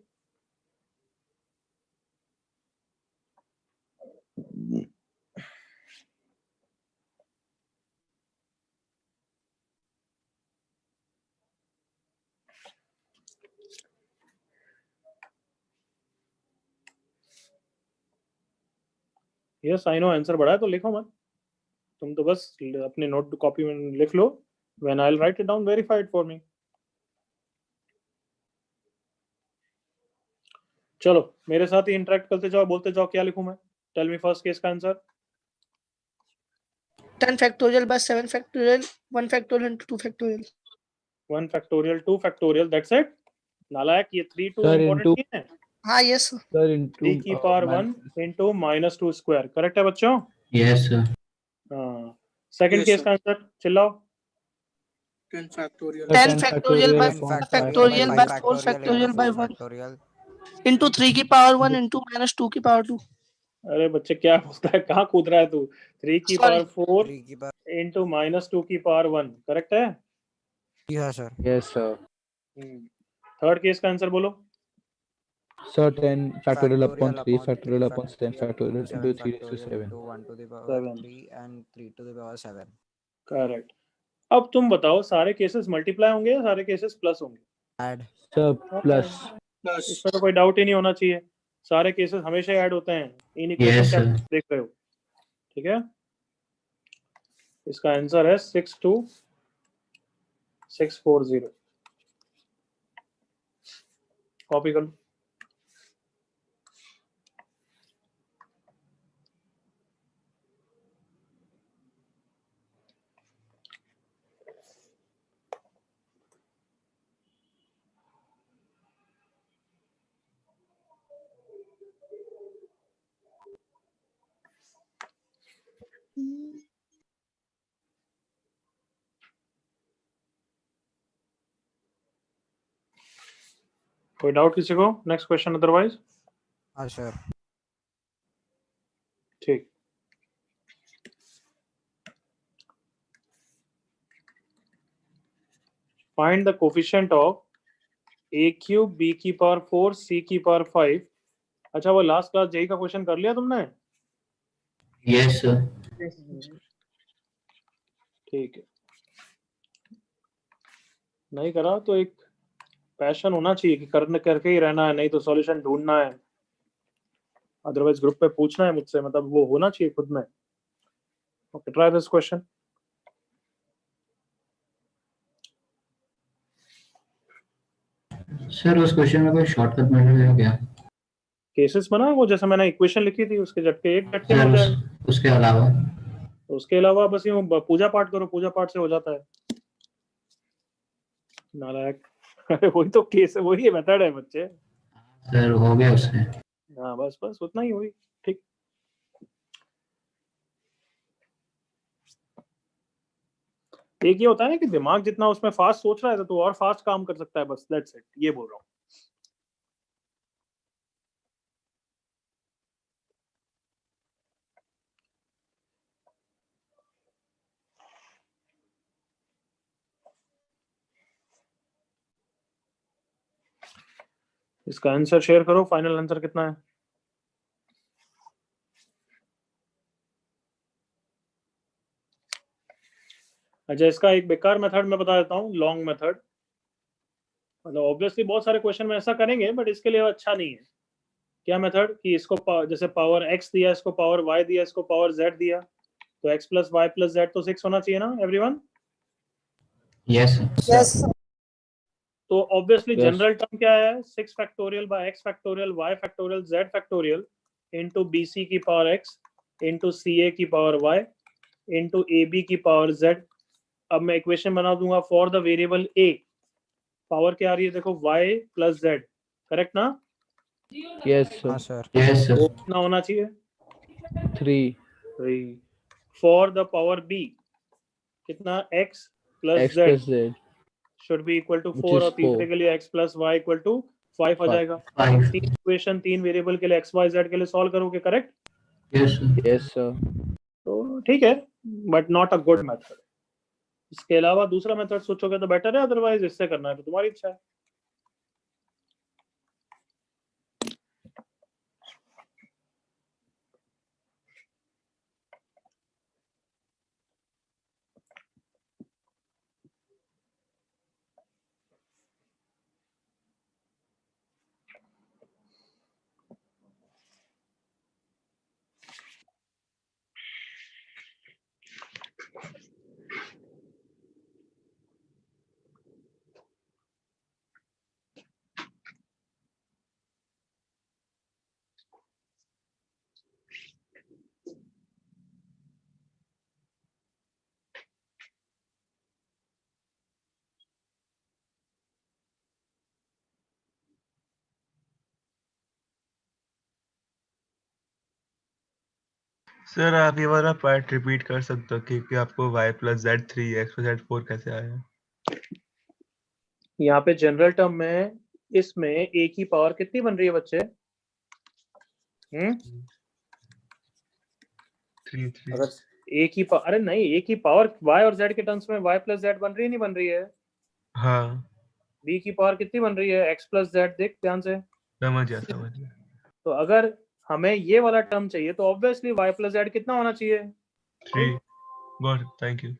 Speaker 1: यस आई नो आंसर बड़ा है तो लिखो मत तुम तो बस अपने नोट कॉपी में लिख लो when I will write it down verify it for me चलो मेरे साथ ही इंटरेक्ट करते जाओ बोलते जाओ क्या लिखूं मैं टेल मी फर्स्ट केस का answer
Speaker 5: 10 factorial by 7 factorial, 1 factorial into 2 factorial.
Speaker 1: 1 factorial 2 factorial that's it नालायक ये 3 2
Speaker 7: Sir,
Speaker 1: इंपॉर्टेंट
Speaker 7: into-
Speaker 1: नहीं है
Speaker 5: हाँ, yes, sir.
Speaker 7: Sir, into
Speaker 1: 3 की पावर 1 into -2 स्क्वायर करेक्ट है बच्चों
Speaker 6: Yes, sir.
Speaker 1: हाँ सेकंड
Speaker 3: Yes,
Speaker 1: केस
Speaker 3: sir.
Speaker 1: का answer चिल्लाओ
Speaker 3: 10 factorial.
Speaker 5: 10 factorial by
Speaker 7: upon
Speaker 5: 5 factorial by 4 factorial by 1 into 3 की power 1 into -2 की power 2.
Speaker 1: अरे बच्चे क्या बोलता है, कहाँ कूद रहा है तू? 3 की
Speaker 5: Sorry.
Speaker 1: पावर 4
Speaker 8: 3 की पावर
Speaker 1: इंटू -2 की पावर 1, करेक्ट है?
Speaker 8: जी हाँ sir.
Speaker 7: Yes, sir.
Speaker 1: Third case का आंसर बोलो।
Speaker 7: Sir, 10 factorial upon 3
Speaker 8: 3
Speaker 7: factorial upon 10 factorial into 3 raised to 7.
Speaker 8: into 1 to the power
Speaker 1: 7,
Speaker 8: 3 and 3 to the power 7.
Speaker 1: Correct. अब तुम बताओ, सारे केसेस मल्टीप्लाई होंगे या सारे केसेस प्लस होंगे?
Speaker 8: Add.
Speaker 7: Sir, plus.
Speaker 3: प्लस
Speaker 1: इसमें तो कोई डाउट ही नहीं होना चाहिए, सारे केसेस हमेशा ऐड होते हैं। इन इक्वेशन
Speaker 6: Yes,
Speaker 1: क्या
Speaker 6: sir.
Speaker 1: देख रहे हो? ठीक है, इसका आंसर है 62640। कॉपी कर लो। कोई डाउट किसी को? Next question otherwise?
Speaker 8: हाँ सर।
Speaker 1: ठीक, find the coefficient of a cube b की पावर 4 c की पावर 5। अच्छा, वो लास्ट क्लास जेई का क्वेश्चन कर लिया तुमने?
Speaker 6: Yes, sir.
Speaker 1: ठीक है, नहीं करा तो एक पैशन होना चाहिए कि करने करके ही रहना है, नहीं तो सॉल्यूशन ढूंढना है, अदरवाइज ग्रुप पे पूछना है मुझसे, मतलब वो होना चाहिए खुद में। Okay, try this question.
Speaker 6: Sir उस क्वेश्चन में कोई शॉर्टकट मेथड है क्या?
Speaker 1: केसेस बना वो, जैसे मैंने इक्वेशन लिखी थी उसके झटके एक झटके में हो
Speaker 6: सर
Speaker 1: जाएगा।
Speaker 6: उसके अलावा
Speaker 1: उसके अलावा बस यूं पूजा पाठ करो, पूजा पाठ से हो जाता है। नालायक। अरे वही तो केस है, वही मेथड है बच्चे।
Speaker 6: सर हो गया उससे।
Speaker 1: हाँ बस बस उतना ही हुई। ठीक, एक ये होता है ना कि दिमाग जितना उसमें फास्ट सोच रहा है तो और फास्ट काम कर सकता है, बस दैट्स इट, ये बोल रहा हूँ। इसका आंसर शेयर करो, फाइनल आंसर कितना है? अच्छा, इसका एक बेकार मेथड मैं बता देता हूँ, लॉन्ग मेथड। मतलब ऑब्वियसली बहुत सारे क्वेश्चन में ऐसा करेंगे, बट इसके लिए अच्छा नहीं है। क्या मेथड कि इसको जैसे पावर x दिया, इसको पावर y दिया, इसको पावर z दिया, तो x plus Y plus z तो 6 होना चाहिए ना एवरीवन?
Speaker 6: Yes sir.
Speaker 1: तो ऑब्वियसली
Speaker 7: Yes.
Speaker 1: जनरल टर्म क्या है? 6 factorial by x factorial y factorial z factorial into bc की पावर x इनटू ca की पावर y इनटू ab की पावर z। अब मैं इक्वेशन बना दूंगा for the variable a। Power क्या आ रही है देखो, y प्लस z, करेक्ट ना?
Speaker 7: Yes,
Speaker 8: हाँ
Speaker 7: sir.
Speaker 8: सर।
Speaker 6: Yes sir.
Speaker 1: कितना होना चाहिए?
Speaker 7: 3
Speaker 1: फॉर द पावर b कितना? x plus
Speaker 7: x
Speaker 1: z
Speaker 7: plus z,
Speaker 1: should be equal to
Speaker 7: which
Speaker 1: 4,
Speaker 7: is
Speaker 1: और तीसरे
Speaker 7: 4.
Speaker 1: के लिए x plus y equal to 5 आ
Speaker 7: 5.
Speaker 1: जाएगा।
Speaker 6: 5
Speaker 1: तीन इक्वेशन तीन वेरिएबल के लिए x y z के लिए सॉल्व करोगे, correct?
Speaker 6: Yes sir.
Speaker 7: Yes, sir.
Speaker 1: तो ठीक है, but not a good method. इसके अलावा दूसरा मेथड सोचोगे तो बेटर है, अदरवाइज इससे करना है तो तुम्हारी इच्छा है।
Speaker 2: सर आप ये वाला पार्ट रिपीट कर सकते हो कि आपको y plus Z 3 x plus Z 4 कैसे आया?
Speaker 1: यहाँ पे जनरल टर्म में इसमें a की पावर कितनी बन रही है बच्चे?
Speaker 2: 3
Speaker 1: अगर a की अरे नहीं, a की पावर y और z के टर्म्स में y प्लस z बन रही है, नहीं बन रही है?
Speaker 2: हाँ
Speaker 1: b की पावर कितनी बन रही है? x प्लस z, देख ध्यान से।
Speaker 2: समझ गया
Speaker 1: तो अगर हमें ये वाला टर्म चाहिए तो ऑब्वियसली y प्लस z कितना होना चाहिए?
Speaker 2: 3 got thank you.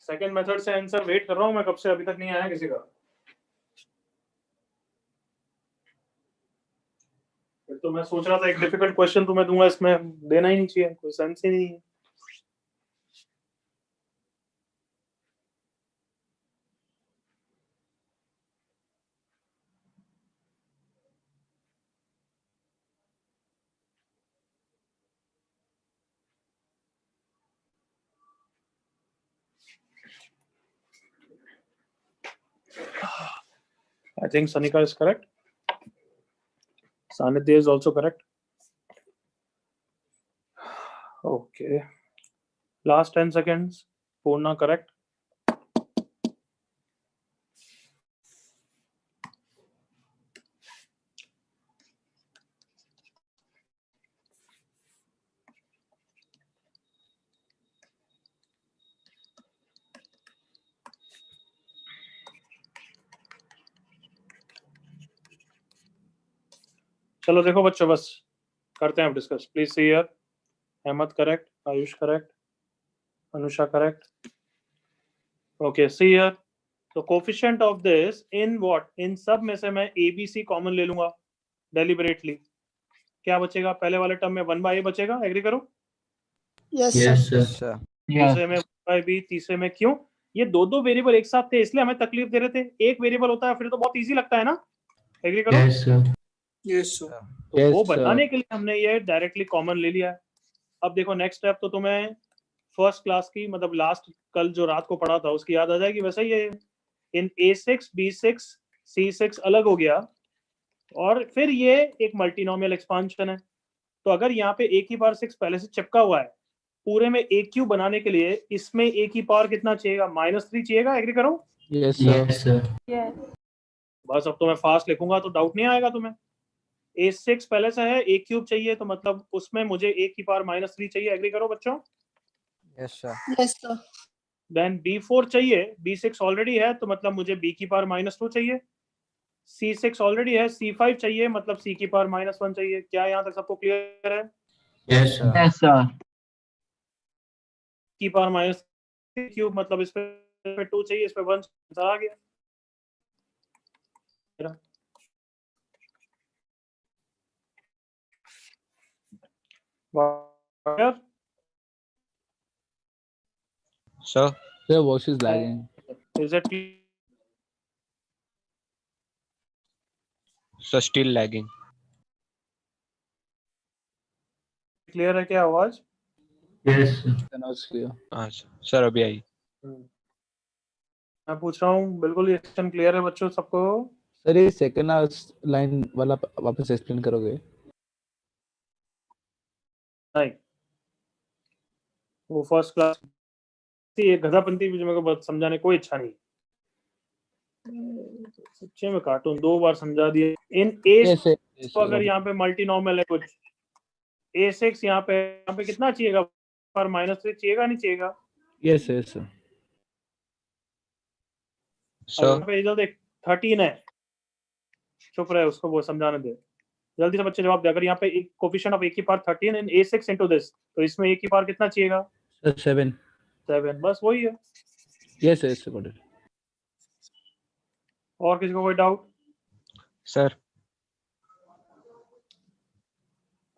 Speaker 1: Second method से आंसर वेट कर रहा हूं मैं, कब से अभी तक नहीं आया किसी का। फिर तो मैं सोच रहा था एक डिफिकल्ट क्वेश्चन तुम्हें दूंगा, इसमें देना ही नहीं चाहिए, कोई सेंस ही नहीं है। I think Sanika is correct. Sanidhya is also correct. Okay. Last 10 seconds. Purna correct. चलो देखो बच्चों, बस करते हैं अब discuss. Please see here. Ahmad correct, Ayush correct, Anusha correct. Okay, see here. तो coefficient of this in what, इन सब में से मैं ABC कॉमन ले लूंगा डेलिबरेटली। क्या बचेगा? पहले वाले टर्म में 1/a बचेगा, एग्री करो?
Speaker 5: Yes,
Speaker 6: Yes,
Speaker 5: sir.
Speaker 6: sir.
Speaker 1: दूसरे में 1/b, तीसरे में क्यों? ये दो वेरिएबल एक साथ थे इसलिए हमें तकलीफ दे रहे थे। एक वेरिएबल होता है फिर तो बहुत इजी लगता है ना, एग्री करो?
Speaker 6: Yes, sir.
Speaker 3: Yes, sir.
Speaker 1: तो
Speaker 7: Yes,
Speaker 1: वो
Speaker 7: sir.
Speaker 1: बनाने के लिए हमने ये डायरेक्टली कॉमन ले लिया है। अब देखो नेक्स्ट स्टेप तो तुम्हें फर्स्ट क्लास की, मतलब लास्ट कल जो रात को पढ़ा था उसकी याद आ जाएगी। वैसे ही ये इन A6, B6, C6 अलग हो गया और फिर ये एक मल्टीनोमियल एक्सपांशन है। तो अगर यहाँ पे a की पावर 6 पहले से चिपका हुआ है, पूरे में a³ बनाने के लिए इसमें a की पावर कितना चाहिएगा? -3 चाहिएगा, एग्री करो?
Speaker 7: Yes, sir.
Speaker 6: Yes, sir.
Speaker 1: बस अब तो मैं फास्ट लिखूंगा तो डाउट नहीं आएगा तुम्हें। A6 पहले से है, a³ चाहिए तो मतलब उसमें मुझे a की पावर -3 चाहिए, एग्री करो बच्चों?
Speaker 8: Yes, sir.
Speaker 5: Yes, sir.
Speaker 1: Then B4 चाहिए, B6 ऑलरेडी है तो मतलब मुझे b की पावर -2 चाहिए। C6 ऑलरेडी है, C5 चाहिए मतलब c की पावर -1 चाहिए। क्या यहाँ तक सबको क्लियर है?
Speaker 6: Yes, sir.
Speaker 4: Yes, sir.
Speaker 1: की पावर -3³ मतलब इस पे 2 चाहिए, इस पे 1 आ गया।
Speaker 9: Sir,
Speaker 7: Your voice is lagging.
Speaker 1: Is it
Speaker 9: sir, still lagging.
Speaker 1: Clear है क्या आवाज?
Speaker 6: Yes, sir.
Speaker 7: Now it's clear.
Speaker 9: अच्छा, सर अभी आई।
Speaker 1: मैं पूछ रहा हूँ, बिल्कुल ये क्वेश्चन क्लियर है बच्चों सबको?
Speaker 7: सर ये सेकंड लाइन वाला वापस एक्सप्लेन करोगे?
Speaker 1: नहीं, वो फर्स्ट क्लास ये गधापंती भी मेरे को समझाने कोई इच्छा नहीं। सच्चे में कार्टून 2 बार समझा दिए। इन
Speaker 7: Yes, sir. Yes,
Speaker 1: तो अगर
Speaker 7: sir.
Speaker 1: यहाँ पे मल्टीनोमियल है कुछ, A6 यहाँ पे कितना चाहिएगा? पर -3 चाहिएगा, नहीं चाहिएगा?
Speaker 7: Yes, yes, sir.
Speaker 1: और यहाँ
Speaker 9: सर,
Speaker 1: पे इधर देख 13 है, चुप रहे, उसको वो समझाने दे। जल्दी से बच्चे जवाब दे। अगर यहाँ पे कोफिशिएंट ऑफ a की power 13 in A6 into this, तो इसमें a की पावर कितना चाहिएगा?
Speaker 7: Sir, 7.
Speaker 1: 7, बस वही है।
Speaker 7: Yes, yes, sir. Got it.
Speaker 1: और किसी को कोई डाउट?
Speaker 9: सर,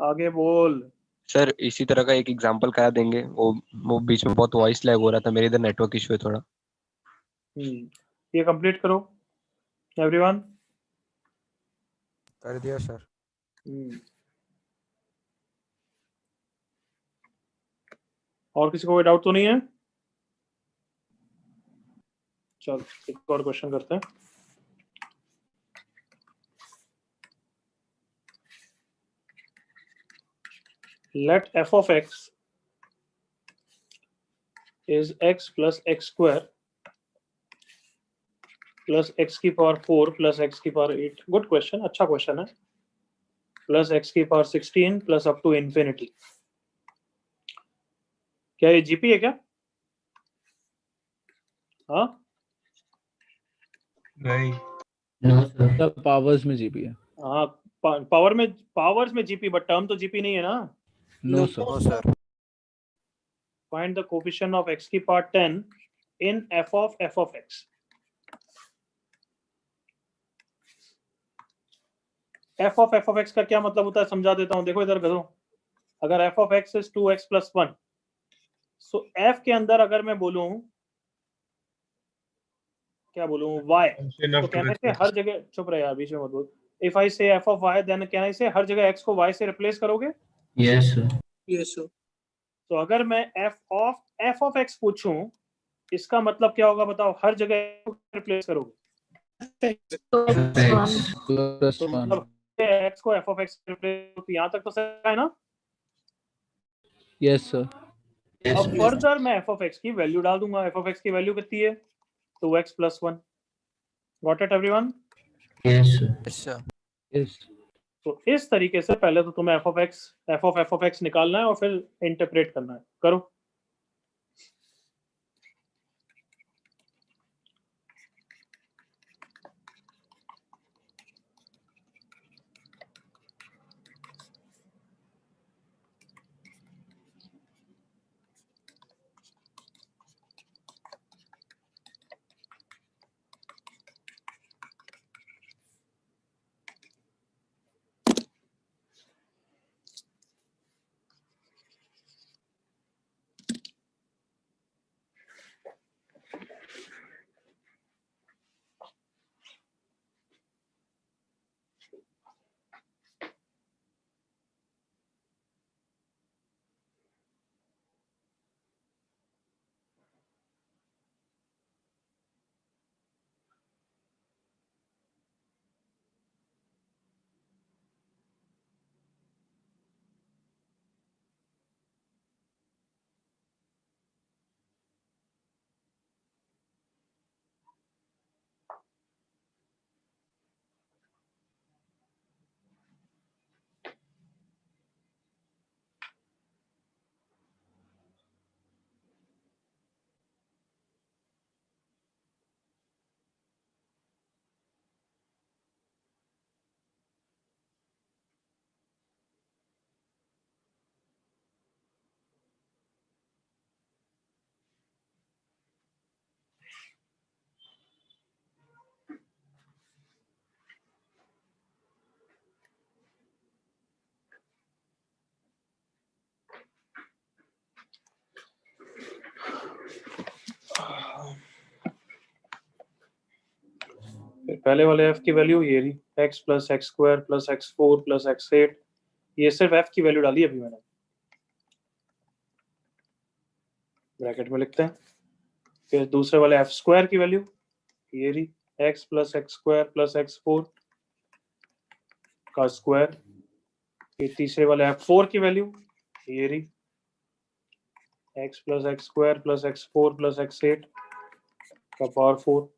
Speaker 1: आगे बोल।
Speaker 9: सर इसी तरह का एक एग्जांपल करा देंगे। वो बीच में बहुत वॉइस लैग हो रहा था, मेरे इधर नेटवर्क इशू है थोड़ा।
Speaker 1: ये कंप्लीट करो एवरीवन।
Speaker 8: कर दिया सर।
Speaker 1: और किसी को कोई डाउट तो नहीं है? चल एक और क्वेश्चन करते हैं। Let f of x is x plus x square plus x की पावर 4 plus x की पावर 8। गुड क्वेश्चन, अच्छा क्वेश्चन है। प्लस एक्स की power 16 plus up to infinity. क्या ये जीपी है क्या? हाँ
Speaker 2: नहीं,
Speaker 6: नो सर।
Speaker 7: सर पावर्स में जीपी है।
Speaker 1: हाँ, पावर्स में जीपी, बट टर्म तो जीपी नहीं है ना।
Speaker 7: No sir.
Speaker 8: No sir.
Speaker 1: Find the coefficient of x की power 10 in f of x। f of x का क्या मतलब होता है समझा देता हूं। देखो इधर करो, अगर f of x is 2x plus 1, so f के अंदर अगर मैं बोलूं, क्या बोलूं, y,
Speaker 2: फंक्शन
Speaker 1: तो
Speaker 2: ऑफ
Speaker 1: कहने
Speaker 2: 2x
Speaker 1: से हर जगह, चुप रहे यार बीच में मत बोल। इफ आई से f of y, then can I say हर जगह x को y से रिप्लेस करोगे।
Speaker 6: Yes sir.
Speaker 3: Yes sir.
Speaker 1: तो अगर मैं f of x पूछूं, इसका मतलब क्या होगा बताओ, हर जगह रिप्लेस करोगे।
Speaker 6: एक्स।
Speaker 7: प्लस
Speaker 1: तो
Speaker 7: 1।
Speaker 1: मतलब x को f of x रिप्लेस, तो यहाँ तक तो सही है ना।
Speaker 7: Yes sir.
Speaker 1: अब फर्दर मैं f of x की वैल्यू डाल दूंगा। f of x की वैल्यू कितनी है? 2x plus 1। Got it everyone?
Speaker 6: Yes sir.
Speaker 8: Yes sir.
Speaker 7: Yes.
Speaker 1: तो इस तरीके से पहले तो तुम्हें f of x निकालना है और फिर इंटरप्रेट करना है। करो। पहले वाले f की वैल्यू ये रही, x plus x square plus x 4 plus x 8। ये सिर्फ f की वैल्यू डाली अभी मैंने, ब्रैकेट में लिखते हैं। फिर दूसरे वाले f स्क्वायर की वैल्यू ये रही, x plus x square plus x 4 का स्क्वायर। फिर तीसरे वाले f4 की वैल्यू ये रही, x plus x square plus x 4 plus x 8 का पावर 4।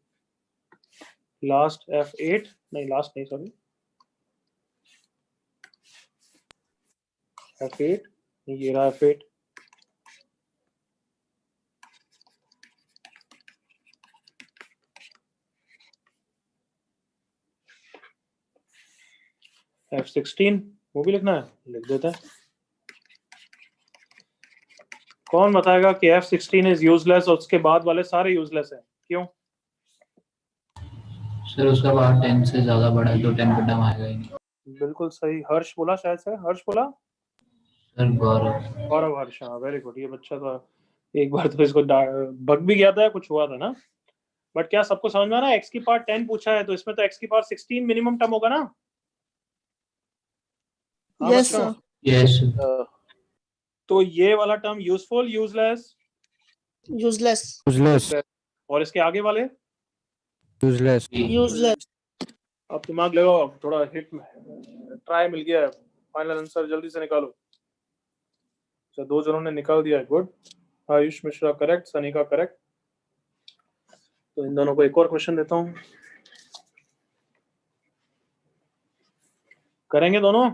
Speaker 1: लास्ट f8 नहीं, लास्ट नहीं सॉरी, f8, ये रहा f8। f16 वो भी लिखना है, लिख देते हैं। कौन बताएगा कि f16 इज यूजलेस और उसके बाद वाले सारे यूजलेस हैं? क्यों?
Speaker 6: सर उसका पावर 10 से ज्यादा बड़ा है तो 10 का टर्म आएगा ही नहीं।
Speaker 1: बिल्कुल सही, हर्ष बोला, शायद से हर्ष बोला,
Speaker 6: सर गौरव।
Speaker 1: गौरव हर्ष, हाँ वेरी गुड। ये बच्चा तो एक बार तो इसको बग भी गया था, कुछ हुआ था ना। बट क्या सबको समझ में आ रहा है? x की पावर 10 पूछा है तो इसमें तो x की पावर 16 मिनिमम टर्म होगा ना। हाँ
Speaker 5: यस
Speaker 1: बच्चों,
Speaker 5: सर।
Speaker 6: यस।
Speaker 1: तो ये वाला term useful, useless,
Speaker 5: useless.
Speaker 8: Useless.
Speaker 1: और इसके आगे वाले
Speaker 8: यूजलेस।
Speaker 5: यूजलेस।
Speaker 1: अब दिमाग लगाओ, अब थोड़ा हिट ट्राई मिल गया है। फाइनल आंसर जल्दी से निकालो। अच्छा, 2 जनों ने निकाल दिया है, good. Ayush Mishra correct, Sanika correct. तो इन दोनों को एक और क्वेश्चन देता हूँ, करेंगे दोनों।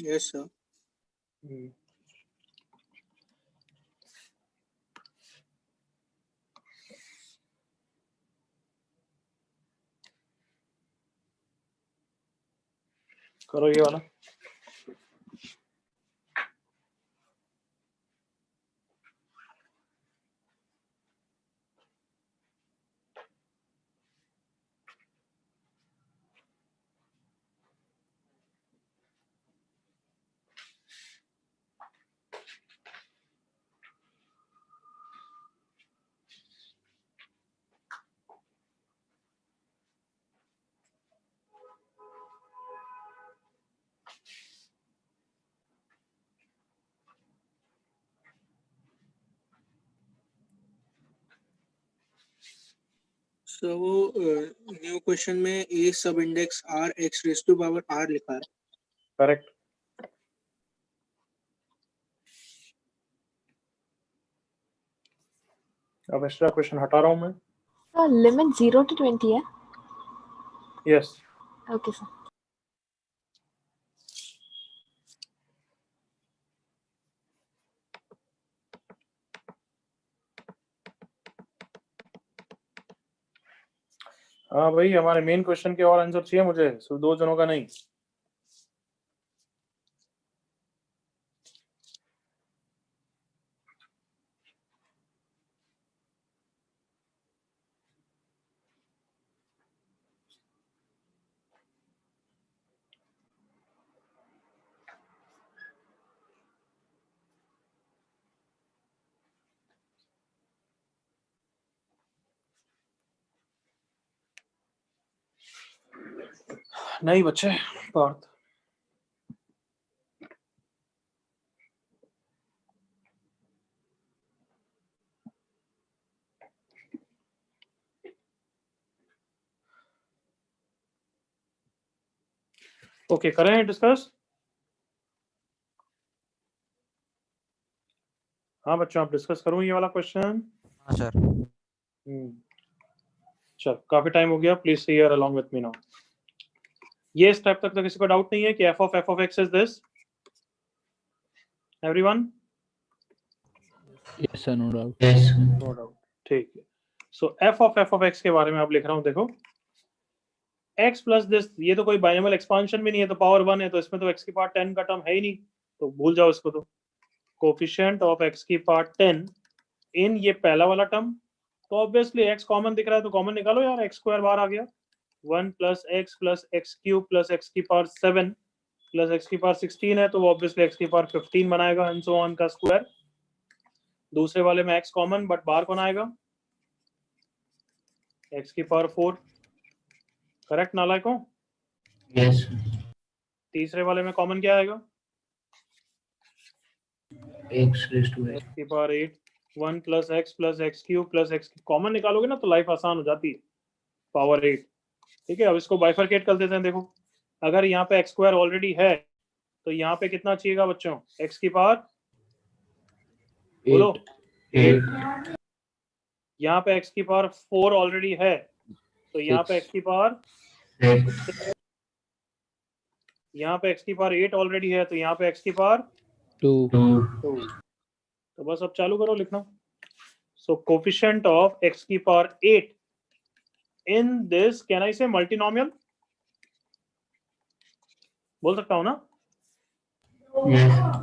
Speaker 3: Yes, sir.
Speaker 1: करो ये वाला।
Speaker 3: So वो न्यू क्वेश्चन में a sub index r x raise to power r लिखा है।
Speaker 1: करेक्ट। अब एक्स्ट्रा क्वेश्चन हटा रहा हूं मैं।
Speaker 10: लिमिट 0 to 20 है।
Speaker 1: यस।
Speaker 10: Okay sir.
Speaker 1: हाँ भाई, हमारे मेन क्वेश्चन के और आंसर चाहिए मुझे, सिर्फ 2 जनों का नहीं। नहीं बच्चे, पार्थ। ओके, करें डिस्कस। हाँ बच्चों, आप डिस्कस करूँ ये वाला क्वेश्चन।
Speaker 8: हाँ सर।
Speaker 1: चल, काफी टाइम हो गया, please see here along with me now. ये स्टेप तक तो किसी को डाउट नहीं है कि f of x is this? Everyone?
Speaker 7: Yes sir, no doubt.
Speaker 6: Yes.
Speaker 1: No doubt. ठीक है। सो f of x के बारे में आप लिख रहा हूँ, देखो x प्लस दिस, ये तो कोई बाइनोमियल एक्सपांशन भी नहीं है, तो पावर 1 है, तो इसमें तो x की पावर 10 का टर्म है ही नहीं, तो भूल जाओ इसको। तो कोफिशिएंट ऑफ x की पावर 10 इन ये पहला वाला टर्म, तो ऑब्वियसली x कॉमन दिख रहा है, तो कॉमन निकालो यार, x स्क्वायर बाहर आ गया। 1 plus x cube plus x की पावर 7 प्लस x की पावर 16 है, तो वो ऑब्वियसली x की पावर 15 बनाएगा, एंड सो ऑन का स्क्वायर। दूसरे वाले में x कॉमन, बट बाहर कौन आएगा? x की पावर 4। करेक्ट नालायकों?
Speaker 6: Yes.
Speaker 1: तीसरे वाले में कॉमन क्या आएगा?
Speaker 6: X raised to
Speaker 1: x की power 8। 1 plus x cube plus x common निकालोगे ना, तो लाइफ आसान हो जाती है, पावर 8। ठीक है, अब इसको बाइफरकेट कर देते हैं। देखो, अगर यहाँ पे x स्क्वायर ऑलरेडी है, तो यहाँ पे कितना चाहिएगा बच्चों? x की पावर, बोलो।
Speaker 6: 8.
Speaker 1: यहाँ पे x की पावर 4 ऑलरेडी है, तो यहाँ पे x की पावर,
Speaker 6: 6.
Speaker 1: यहाँ पे x की पावर 8 ऑलरेडी है, तो यहाँ पे x की पावर
Speaker 7: 2.
Speaker 6: 2.
Speaker 1: तो बस अब चालू करो लिखना। सो कोफिशिएंट ऑफ x की power 8 in this, can I से मल्टीनोमियल? बोल सकता हूँ ना?
Speaker 6: Yes.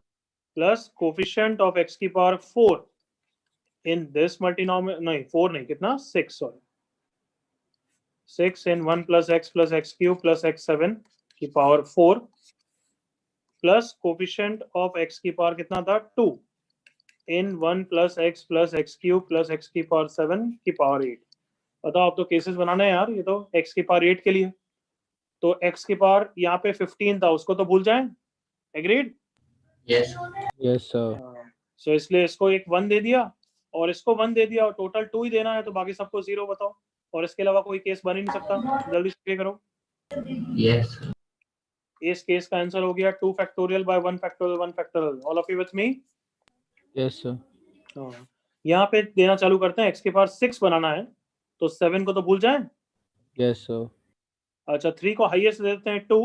Speaker 1: Plus coefficient of x की पावर 4 इन दिस मल्टीनोमियल, नहीं 4 नहीं, कितना? 6, सॉरी 6 इन 1 plus x cube plus x7 की power 4 plus coefficient of x की पावर कितना था? 2 इन 1 plus x cube plus x की पावर 7 की पावर 8। बताओ, आप तो केसेस बनाना है यार, ये तो x की पावर 8 के लिए, तो x की पावर यहाँ पे 15 था, उसको तो भूल जाएं। एग्रीड?
Speaker 6: Yes.
Speaker 7: Yes sir.
Speaker 1: सो इसलिए इसको एक 1 दे दिया और इसको 1 दे दिया, और टोटल 2 ही देना है, तो बाकी सबको 0 बताओ। और इसके अलावा कोई केस बन ही नहीं सकता, जल्दी से करो।
Speaker 6: Yes.
Speaker 1: इस केस का आंसर हो गया 2 factorial by 1 factorial 1 factorial. All of you with me?
Speaker 7: Yes sir.
Speaker 1: यहाँ पे देना चालू करते हैं, x के पावर 6 बनाना है, तो 7 को तो भूल जाएं।
Speaker 7: Yes sir.
Speaker 1: अच्छा, 3 को हाईएस्ट दे देते हैं 2,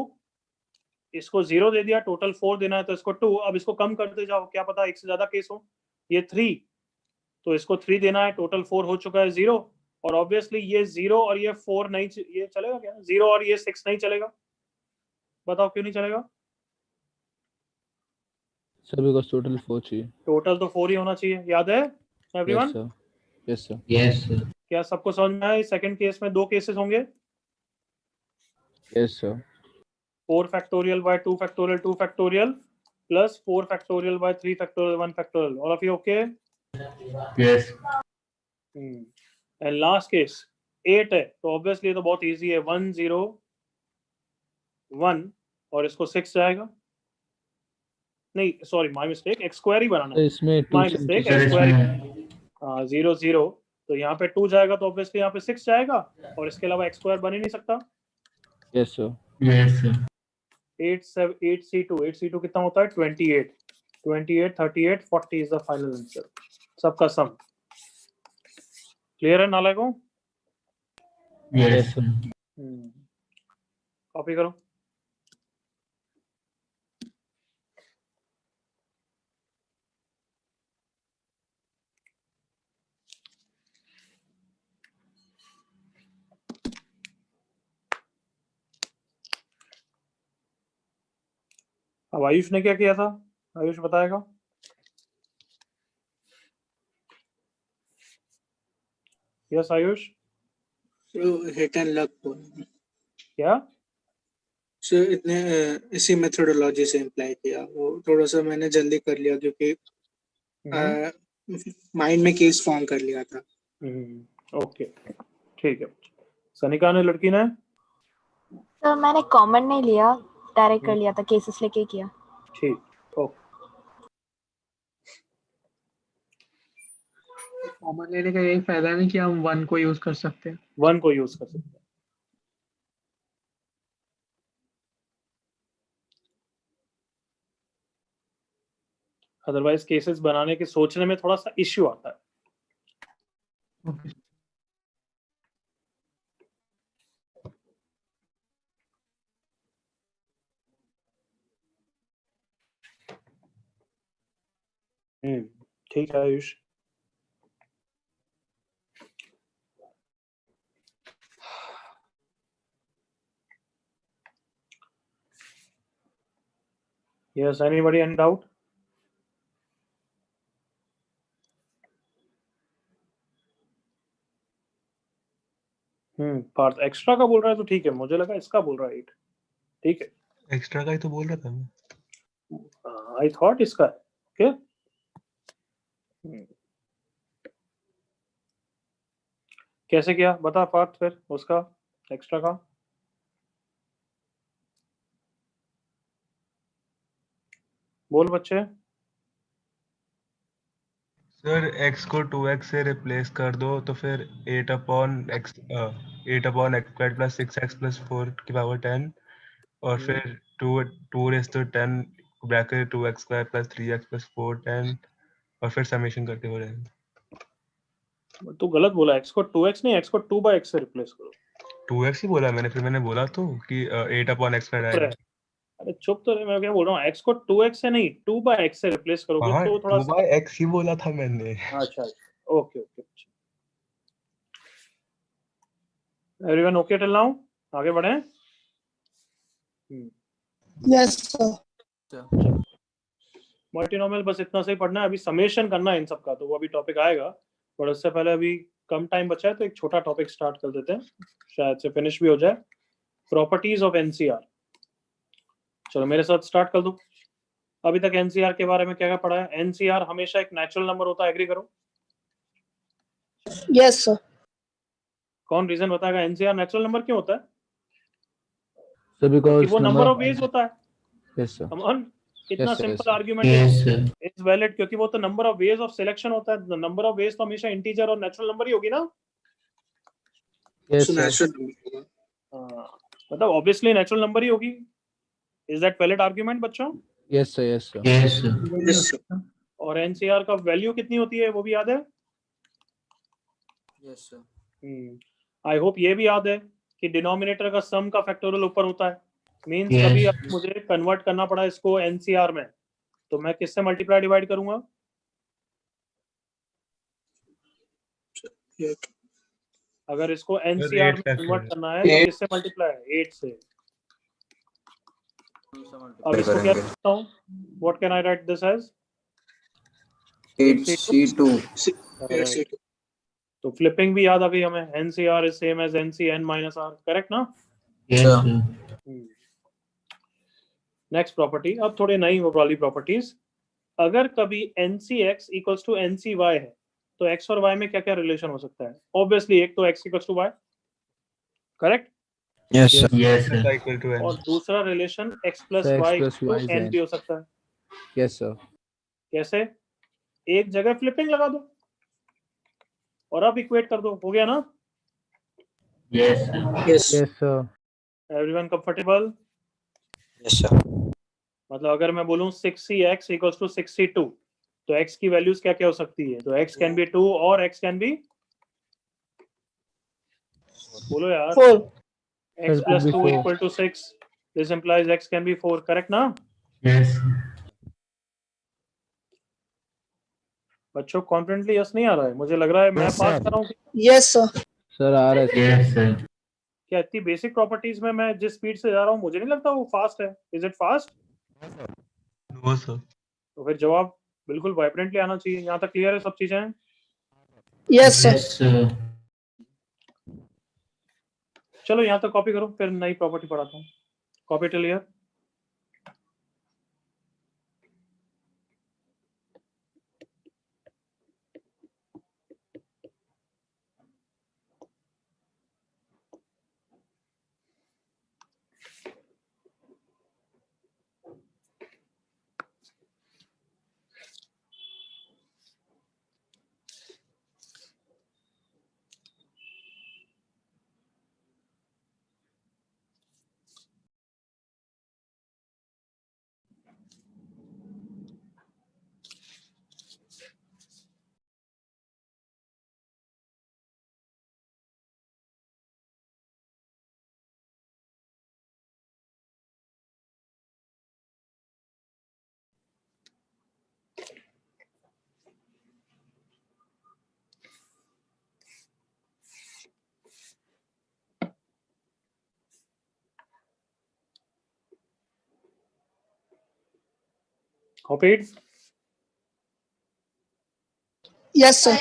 Speaker 1: इसको 0 दे दिया, टोटल 4 देना है तो इसको 2, अब इसको कम करते जाओ, क्या पता एक से ज्यादा केस हो। ये 3, तो इसको 3 देना है, टोटल 4 हो चुका है 0, और ऑब्वियसली ये 0 और ये 4 नहीं, ये चलेगा क्या? 0 और ये 6 नहीं चलेगा, बताओ क्यों नहीं चलेगा?
Speaker 7: सर बिकॉज टोटल 4 चाहिए।
Speaker 1: टोटल तो 4 ही होना चाहिए, याद है everyone?
Speaker 7: Yes sir, yes sir,
Speaker 6: yes sir,
Speaker 1: क्या सबको समझ में आया? सेकंड केस में 2 केसेस होंगे,
Speaker 7: yes sir,
Speaker 1: 4 factorial by 2 factorial 2 factorial plus 4 factorial by 3 factorial 1 factorial. All of you okay?
Speaker 6: Yes,
Speaker 1: and last case 8 है, तो ऑब्वियसली ये तो बहुत इजी है, 1 0 1 और इसको 6 जाएगा, नहीं sorry my mistake, x square ही बनाना
Speaker 7: तो
Speaker 1: है,
Speaker 7: इसमें 2
Speaker 1: my mistake,
Speaker 6: sir
Speaker 1: x square.
Speaker 6: इसमें
Speaker 1: हाँ 0 0, तो यहाँ पे 2 जाएगा तो ऑब्वियसली यहाँ पे 6 जाएगा, और इसके अलावा x स्क्वायर बन ही नहीं सकता।
Speaker 7: Yes sir,
Speaker 6: yes sir,
Speaker 1: 8c2 कितना होता है? 28 28 38 40 इज द फाइनल आंसर, सबका सम। क्लियर है नालायकों?
Speaker 6: यस सर,
Speaker 1: कॉपी करो। अब आयुष ने क्या किया था? आयुष बताएगा। Yes Ayush,
Speaker 3: So hit and luck को
Speaker 1: क्या?
Speaker 3: so इतने इसी मेथोडोलॉजी से इम्प्लाई किया, वो थोड़ा सा मैंने जल्दी कर लिया क्योंकि माइंड में केस फॉर्म कर लिया था।
Speaker 1: ओके ठीक है। सनिका ने, लड़की ने?
Speaker 10: सर मैंने कॉमन नहीं लिया, डायरेक्ट कर लिया था, केसेस लेके किया।
Speaker 1: ठीक, ओके।
Speaker 4: कॉमन लेने का यही फायदा है ना कि हम 1 को यूज कर सकते हैं।
Speaker 1: 1 को यूज कर सकते हैं। अदरवाइज केसेस बनाने के सोचने में थोड़ा सा इश्यू आता है।
Speaker 4: ओके।
Speaker 1: ठीक है Ayush. Yes, anybody any doubt? Parth extra का बोल रहा है तो ठीक है, मुझे लगा इसका बोल रहा है 8। ठीक है,
Speaker 2: एक्स्ट्रा का ही तो बोल रहा था मैं।
Speaker 1: आई थॉट इसका है। ओके, कैसे किया बता पार्थ, फिर उसका एक्स्ट्रा का। बोल बच्चे।
Speaker 2: सर x को 2x से रिप्लेस कर दो तो फिर 8 upon x square plus 6x plus 4 की पावर 10 और फिर 2 raise to 10 bracket 2x square plus 3x plus 4 10 और फिर समेशन करते हो रहेंगे।
Speaker 1: तू गलत बोला, x को 2x नहीं, x को 2/x से रिप्लेस करो।
Speaker 2: 2x ही बोला मैंने, फिर मैंने बोला तो कि 8 अपॉन x स्क्वायर आएगा।
Speaker 1: अरे चुप तो रहे, मैं क्या बोल रहा हूँ, x को 2x से नहीं 2/x से रिप्लेस करोगे
Speaker 2: हाँ,
Speaker 1: तो थोड़ा
Speaker 2: 2/x ही बोला था मैंने।
Speaker 1: अच्छा okay okay. Everyone okay till now? आगे बढ़े।
Speaker 5: Yes sir.
Speaker 1: मल्टीनोमियल बस इतना से ही पढ़ना है, अभी समेशन करना है इन सब का, तो वो अभी टॉपिक आएगा, पर उससे पहले अभी कम टाइम बचा है तो एक छोटा टॉपिक स्टार्ट कर देते हैं, शायद से फिनिश भी हो जाए। Properties of NCR. चलो मेरे साथ स्टार्ट कर दो। अभी तक एनसीआर के बारे में क्या क्या पढ़ा है? एनसीआर हमेशा एक नेचुरल नंबर होता है, एग्री करो?
Speaker 5: Yes sir.
Speaker 1: कौन रीजन बताएगा एनसीआर नेचुरल नंबर क्यों होता है?
Speaker 7: सर बिकॉज़
Speaker 1: वो नंबर ऑफ वेज होता है।
Speaker 7: यस सर,
Speaker 1: कम ऑन, इतना
Speaker 7: Yes, sir,
Speaker 1: simple
Speaker 7: yes, sir.
Speaker 1: Argument
Speaker 6: yes sir,
Speaker 1: is valid, क्योंकि वो तो number of ways of selection होता है। नंबर ऑफ वेज तो हमेशा इंटीजर और नेचुरल नंबर ही होगी ना।
Speaker 7: Yes
Speaker 3: So
Speaker 7: sir,
Speaker 3: natural number होगा।
Speaker 1: मतलब ऑब्वियसली नेचुरल नंबर ही होगी। इज दैट वैलिड आर्गुमेंट बच्चों?
Speaker 7: Yes sir, yes sir,
Speaker 6: yes sir,
Speaker 3: Yes, sir.
Speaker 1: और एनसीआर का वैल्यू कितनी होती है वो भी याद है?
Speaker 8: Yes sir.
Speaker 1: आई होप ये भी याद है कि डिनोमिनेटर का सम का फैक्टोरियल ऊपर होता है। Means
Speaker 6: Yes.
Speaker 1: कभी अब मुझे कन्वर्ट करना पड़ा इसको एनसीआर में, तो मैं किससे मल्टीप्लाई डिवाइड करूंगा? अगर इसको एनसीआर में कन्वर्ट करना है तो किससे मल्टीप्लाई? 8 से। अब इसको क्या लिखता हूँ? What can I write this as?
Speaker 11: 8C2.
Speaker 1: तो फ्लिपिंग भी याद आ गई हमें, nCr is same as nCn minus r, correct ना?
Speaker 6: Yes, sir.
Speaker 1: नेक्स्ट प्रॉपर्टी, अब थोड़ी नई वाली प्रॉपर्टीज। अगर कभी NCX इक्वल्स टू NCY है तो x और y में क्या क्या रिलेशन हो सकता है? ऑब्वियसली एक तो x equals to y, correct?
Speaker 8: Yes, sir.
Speaker 6: Yes, sir.
Speaker 2: Equal to n.
Speaker 1: और दूसरा relation x plus
Speaker 7: So, x
Speaker 1: y
Speaker 7: plus y is
Speaker 1: n
Speaker 7: n.
Speaker 1: भी हो सकता है।
Speaker 7: Yes, sir.
Speaker 1: कैसे? एक जगह फ्लिपिंग लगा दो और अब इक्वेट कर दो, हो गया ना?
Speaker 6: Yes, sir.
Speaker 5: Yes.
Speaker 7: Yes, sir.
Speaker 1: Everyone comfortable?
Speaker 8: Yes, sir.
Speaker 1: मतलब अगर मैं बोलूं 6cx इक्वल्स टू 62 तो x की वैल्यूज क्या क्या हो सकती है? तो x कैन बी 2 और x कैन बी, बोलो यार,
Speaker 5: 4.
Speaker 1: x
Speaker 7: It
Speaker 1: plus
Speaker 7: could be
Speaker 1: 2
Speaker 7: 4.
Speaker 1: equal to 6. This implies x can be 4, correct ना?
Speaker 6: Yes, sir.
Speaker 1: बच्चों कॉन्फिडेंटली यस नहीं आ रहा है, मुझे लग रहा है मैं
Speaker 8: Yes,
Speaker 1: पास
Speaker 8: sir.
Speaker 1: कर रहा हूँ।
Speaker 5: Yes, sir.
Speaker 7: Sir, आ रहा है।
Speaker 6: Yes, sir.
Speaker 1: क्या इतनी बेसिक प्रॉपर्टीज में मैं जिस स्पीड से जा रहा हूँ मुझे नहीं लगता वो फास्ट है? Is it fast?
Speaker 2: No, sir.
Speaker 1: तो फिर जवाब बिल्कुल वाइब्रेंटली आना चाहिए। यहाँ तक क्लियर है सब चीजें?
Speaker 5: Yes, sir.
Speaker 6: Yes, sir.
Speaker 1: चलो यहाँ तक कॉपी करो, फिर नई प्रॉपर्टी पढ़ाता हूँ। Copy till here. Copied?
Speaker 5: Yes, sir.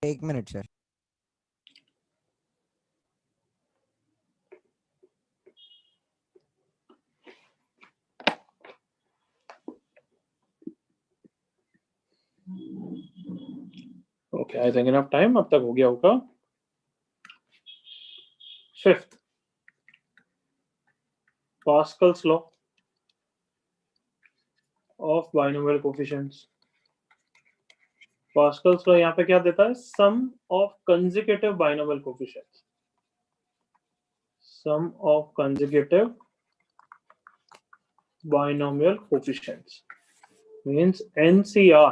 Speaker 8: 1 minute, sir.
Speaker 1: Okay, I think enough time, अब तक हो गया होगा। Fifth, Pascal's law of binomial coefficients. Pascal's law यहाँ पे क्या देता है? Sum of consecutive binomial coefficients. Sum of consecutive binomial coefficients means NCR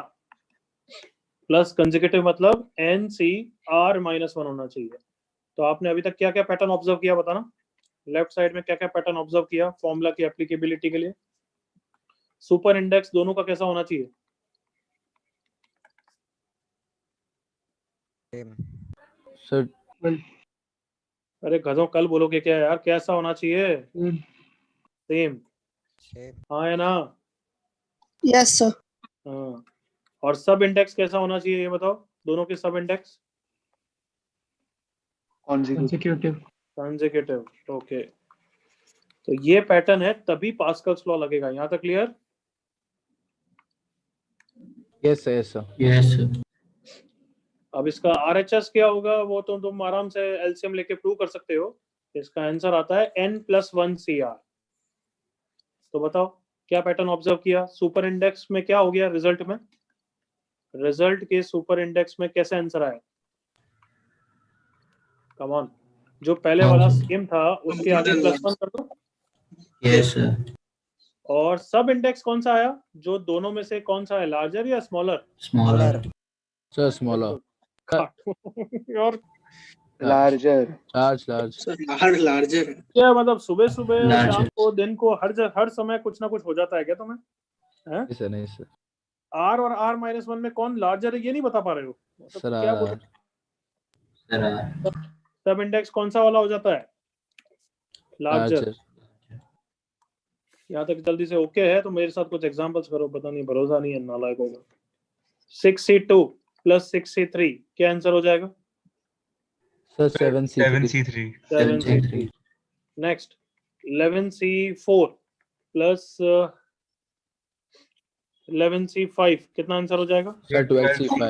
Speaker 1: plus consecutive मतलब NCR -1 होना चाहिए। तो आपने अभी तक क्या क्या पैटर्न ऑब्जर्व किया बताना? लेफ्ट साइड में क्या क्या पैटर्न ऑब्जर्व किया फॉर्मूला की एप्लीकेबिलिटी के लिए? सुपर इंडेक्स दोनों का कैसा होना चाहिए?
Speaker 8: Same.
Speaker 7: Sir,
Speaker 1: अरे गधों, कल बोलोगे क्या यार? कैसा होना चाहिए? सेम।
Speaker 8: Same.
Speaker 1: हाँ है ना?
Speaker 5: Yes, sir.
Speaker 1: हाँ। और सब इंडेक्स कैसा होना चाहिए ये बताओ? दोनों के सब इंडेक्स
Speaker 4: Consecutive.
Speaker 1: कंसेक्यूटिव। ओके, तो ये पैटर्न है, तभी पास्कल्स लॉ लगेगा। यहाँ तक clear?
Speaker 7: yes, sir. Yes, sir.
Speaker 6: Yes, sir.
Speaker 1: अब इसका RHS क्या होगा वो तो तुम आराम से LCM लेके प्रूव कर सकते हो। इसका आंसर आता है n+1 CR। तो बताओ क्या पैटर्न ऑब्जर्व किया? सुपर इंडेक्स में क्या हो गया रिजल्ट में? रिजल्ट के सुपर इंडेक्स में कैसे आंसर आया? कम ऑन, जो पहले वाला सेम था उसके आगे +1 कर दो।
Speaker 6: Yes, sir.
Speaker 1: और सब इंडेक्स कौन सा आया? जो दोनों में से कौन सा है, लार्जर या स्मॉलर?
Speaker 6: Smaller.
Speaker 7: Sir, smaller.
Speaker 1: और
Speaker 5: larger
Speaker 7: large large
Speaker 3: sir larger है।
Speaker 1: क्या मतलब सुबह सुबह
Speaker 6: Larger.
Speaker 1: शाम को दिन को हर समय कुछ ना कुछ हो जाता है क्या तुम्हें? हैं?
Speaker 7: नहीं सर, नहीं सर।
Speaker 1: R और R-1 में कौन लार्जर है ये नहीं बता पा रहे हो? मतलब
Speaker 7: सर
Speaker 1: क्या बोल
Speaker 6: सर
Speaker 1: सब इंडेक्स कौन सा वाला हो जाता है? लार्जर।
Speaker 7: लार्जर।
Speaker 1: यहाँ तक जल्दी से ओके है तो मेरे साथ कुछ एग्जांपल्स करो, पता नहीं भरोसा नहीं है नालायकों का। 6C2 प्लस 6C3 क्या आंसर हो जाएगा?
Speaker 7: Sir 7C3।
Speaker 2: 7C3
Speaker 1: 7C3। Next 11C4 plus 11C5 कितना आंसर हो जाएगा?
Speaker 7: Sir 12C5।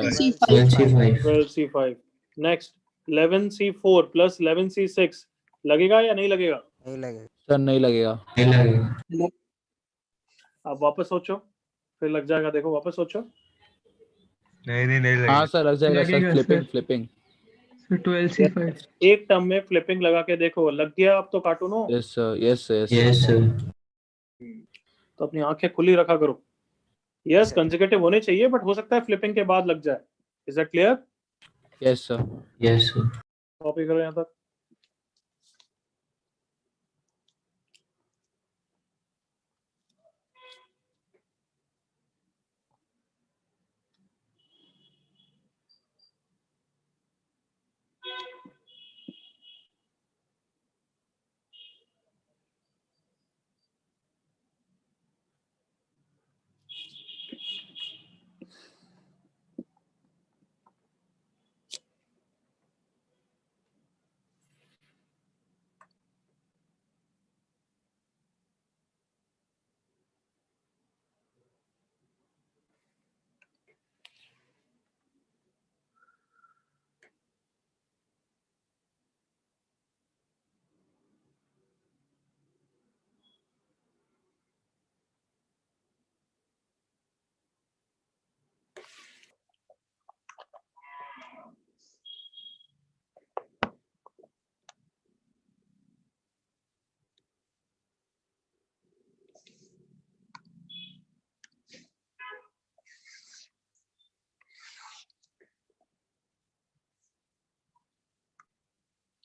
Speaker 6: 12C5
Speaker 1: 12C5। Next 11C4 plus 11C6 लगेगा या नहीं लगेगा?
Speaker 8: नहीं लगेगा।
Speaker 7: सर नहीं लगेगा।
Speaker 6: नहीं लगेगा।
Speaker 1: आप वापस सोचो फिर लग जाएगा। देखो वापस सोचो।
Speaker 2: नहीं
Speaker 7: हाँ
Speaker 2: लगेगा।
Speaker 7: सर लग जाएगा सर।
Speaker 4: लगेगा,
Speaker 7: flipping
Speaker 4: sir.
Speaker 7: Flipping.
Speaker 4: So 12C5.
Speaker 1: एक टर्म में फ्लिपिंग लगा के देखो, लग गया अब तो कार्टूनो।
Speaker 7: Yes sir, yes sir,
Speaker 6: yes sir.
Speaker 1: तो अपनी आंखें खुली रखा करो। यस कंसेक्यूटिव होने चाहिए बट हो सकता है फ्लिपिंग के बाद लग जाए। Is that clear?
Speaker 7: Yes sir.
Speaker 6: Yes sir.
Speaker 1: Copy करो यहाँ तक।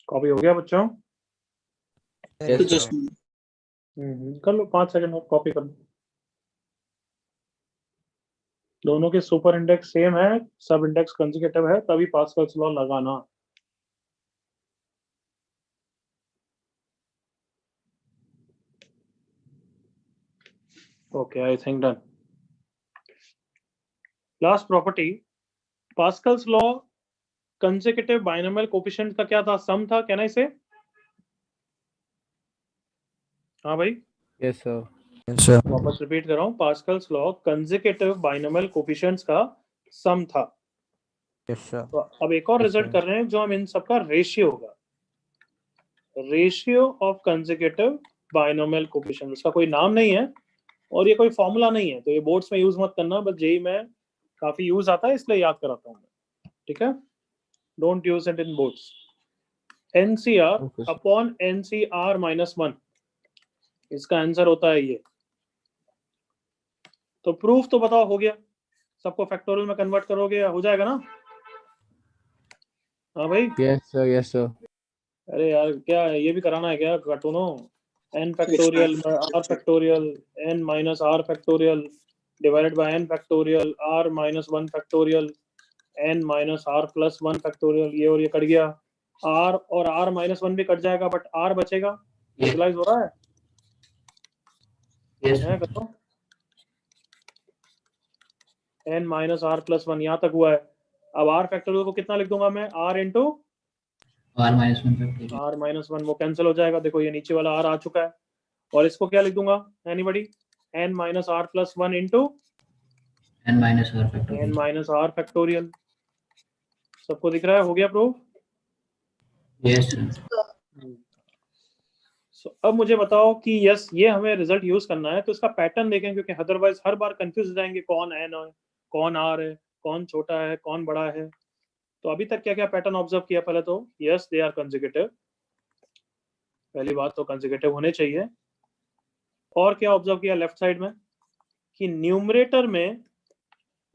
Speaker 1: कॉपी हो गया बच्चों?
Speaker 7: Yes
Speaker 3: Just
Speaker 7: sir.
Speaker 1: कर लो 5 सेकंड और कॉपी कर लो। दोनों के सुपर इंडेक्स सेम है, सब इंडेक्स कंसेक्यूटिव है, तभी पास्कल्स लॉ लगाना। Okay I think done. Last property, Pascal's law consecutive binomial coefficient का क्या था? सम था। Can I say? हाँ भाई
Speaker 7: यस सर।
Speaker 8: Yes, sir.
Speaker 1: वापस रिपीट कर रहा हूँ। Pascal's law consecutive binomial coefficients का सम था।
Speaker 8: Yes, sir.
Speaker 1: तो अब एक और
Speaker 8: Yes,
Speaker 1: रिजल्ट
Speaker 8: sir.
Speaker 1: कर रहे हैं जो हम इन सबका रेशियो होगा। Ratio of consecutive binomial coefficient. इसका कोई नाम नहीं है और ये कोई फॉर्मूला नहीं है, तो ये बोर्ड्स में यूज मत करना, बस जेई में काफी यूज आता है इसलिए याद कराता हूँ मैं। ठीक है, don't use it in boards. NCR
Speaker 7: Okay, sir.
Speaker 1: Upon NCR minus 1 इसका आंसर होता है ये। तो प्रूफ तो बताओ हो गया, सबको फैक्टोरियल में कन्वर्ट करोगे हो जाएगा ना? हाँ भाई।
Speaker 7: Yes sir, yes sir.
Speaker 1: अरे यार क्या ये भी कराना है क्या कार्टूनो? n factorial r factorial n minus r factorial divided bye n factorial r minus 1 factorial n minus r plus 1 factorial. ये और ये कट गया, r और r माइनस 1 भी कट जाएगा बट r बचेगा। विजुअलाइज हो रहा है?
Speaker 6: यस
Speaker 1: है करो। n माइनस r प्लस 1 यहाँ तक हुआ है। अब r फैक्टोरियल को कितना लिख दूंगा मैं? r into
Speaker 6: R-1 factorial.
Speaker 1: r minus 1 वो कैंसिल हो जाएगा। देखो ये नीचे वाला r आ चुका है और इसको क्या लिख दूंगा? Anybody? n minus r plus 1 into
Speaker 6: N minus R
Speaker 1: n
Speaker 6: factorial.
Speaker 1: Minus r factorial. सबको दिख रहा है? हो गया प्रूफ?
Speaker 6: Yes sir.
Speaker 1: So, अब मुझे बताओ कि यस ये हमें रिजल्ट यूज करना है तो इसका पैटर्न देखें, क्योंकि अदरवाइज हर बार कंफ्यूज हो जाएंगे कौन n है, कौन r है, कौन छोटा है, कौन बड़ा है। तो अभी तक क्या क्या पैटर्न ऑब्जर्व किया? पहले तो यस दे आर कंसेक्यूटिव, पहली बात तो कंसेक्यूटिव होने चाहिए। और क्या ऑब्जर्व किया लेफ्ट साइड में? कि न्यूमरेटर में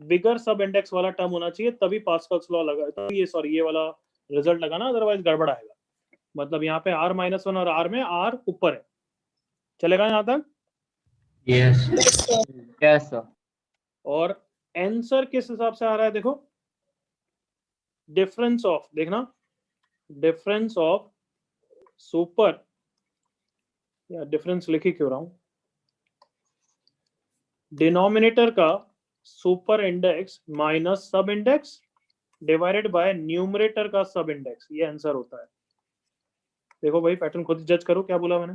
Speaker 1: बिगर सब इंडेक्स वाला टर्म होना चाहिए, तभी पास्कल्स लॉ लगा, तभी ये सॉरी ये वाला रिजल्ट लगाना, अदरवाइज गड़बड़ आएगा। मतलब यहाँ पे r-1 और r में r ऊपर है, चलेगा यहाँ तक?
Speaker 6: Yes
Speaker 11: yes sir.
Speaker 1: और आंसर किस हिसाब से आ रहा है देखो, डिफरेंस ऑफ, देखना डिफरेंस ऑफ सुपर, या डिफरेंस लिखी क्यों रहा हूं, डिनोमिनेटर का सुपर इंडेक्स माइनस सब इंडेक्स डिवाइडेड बाय न्यूमरेटर का सब इंडेक्स, ये आंसर होता है। देखो भाई पैटर्न खुद जज करो, क्या बोला मैंने,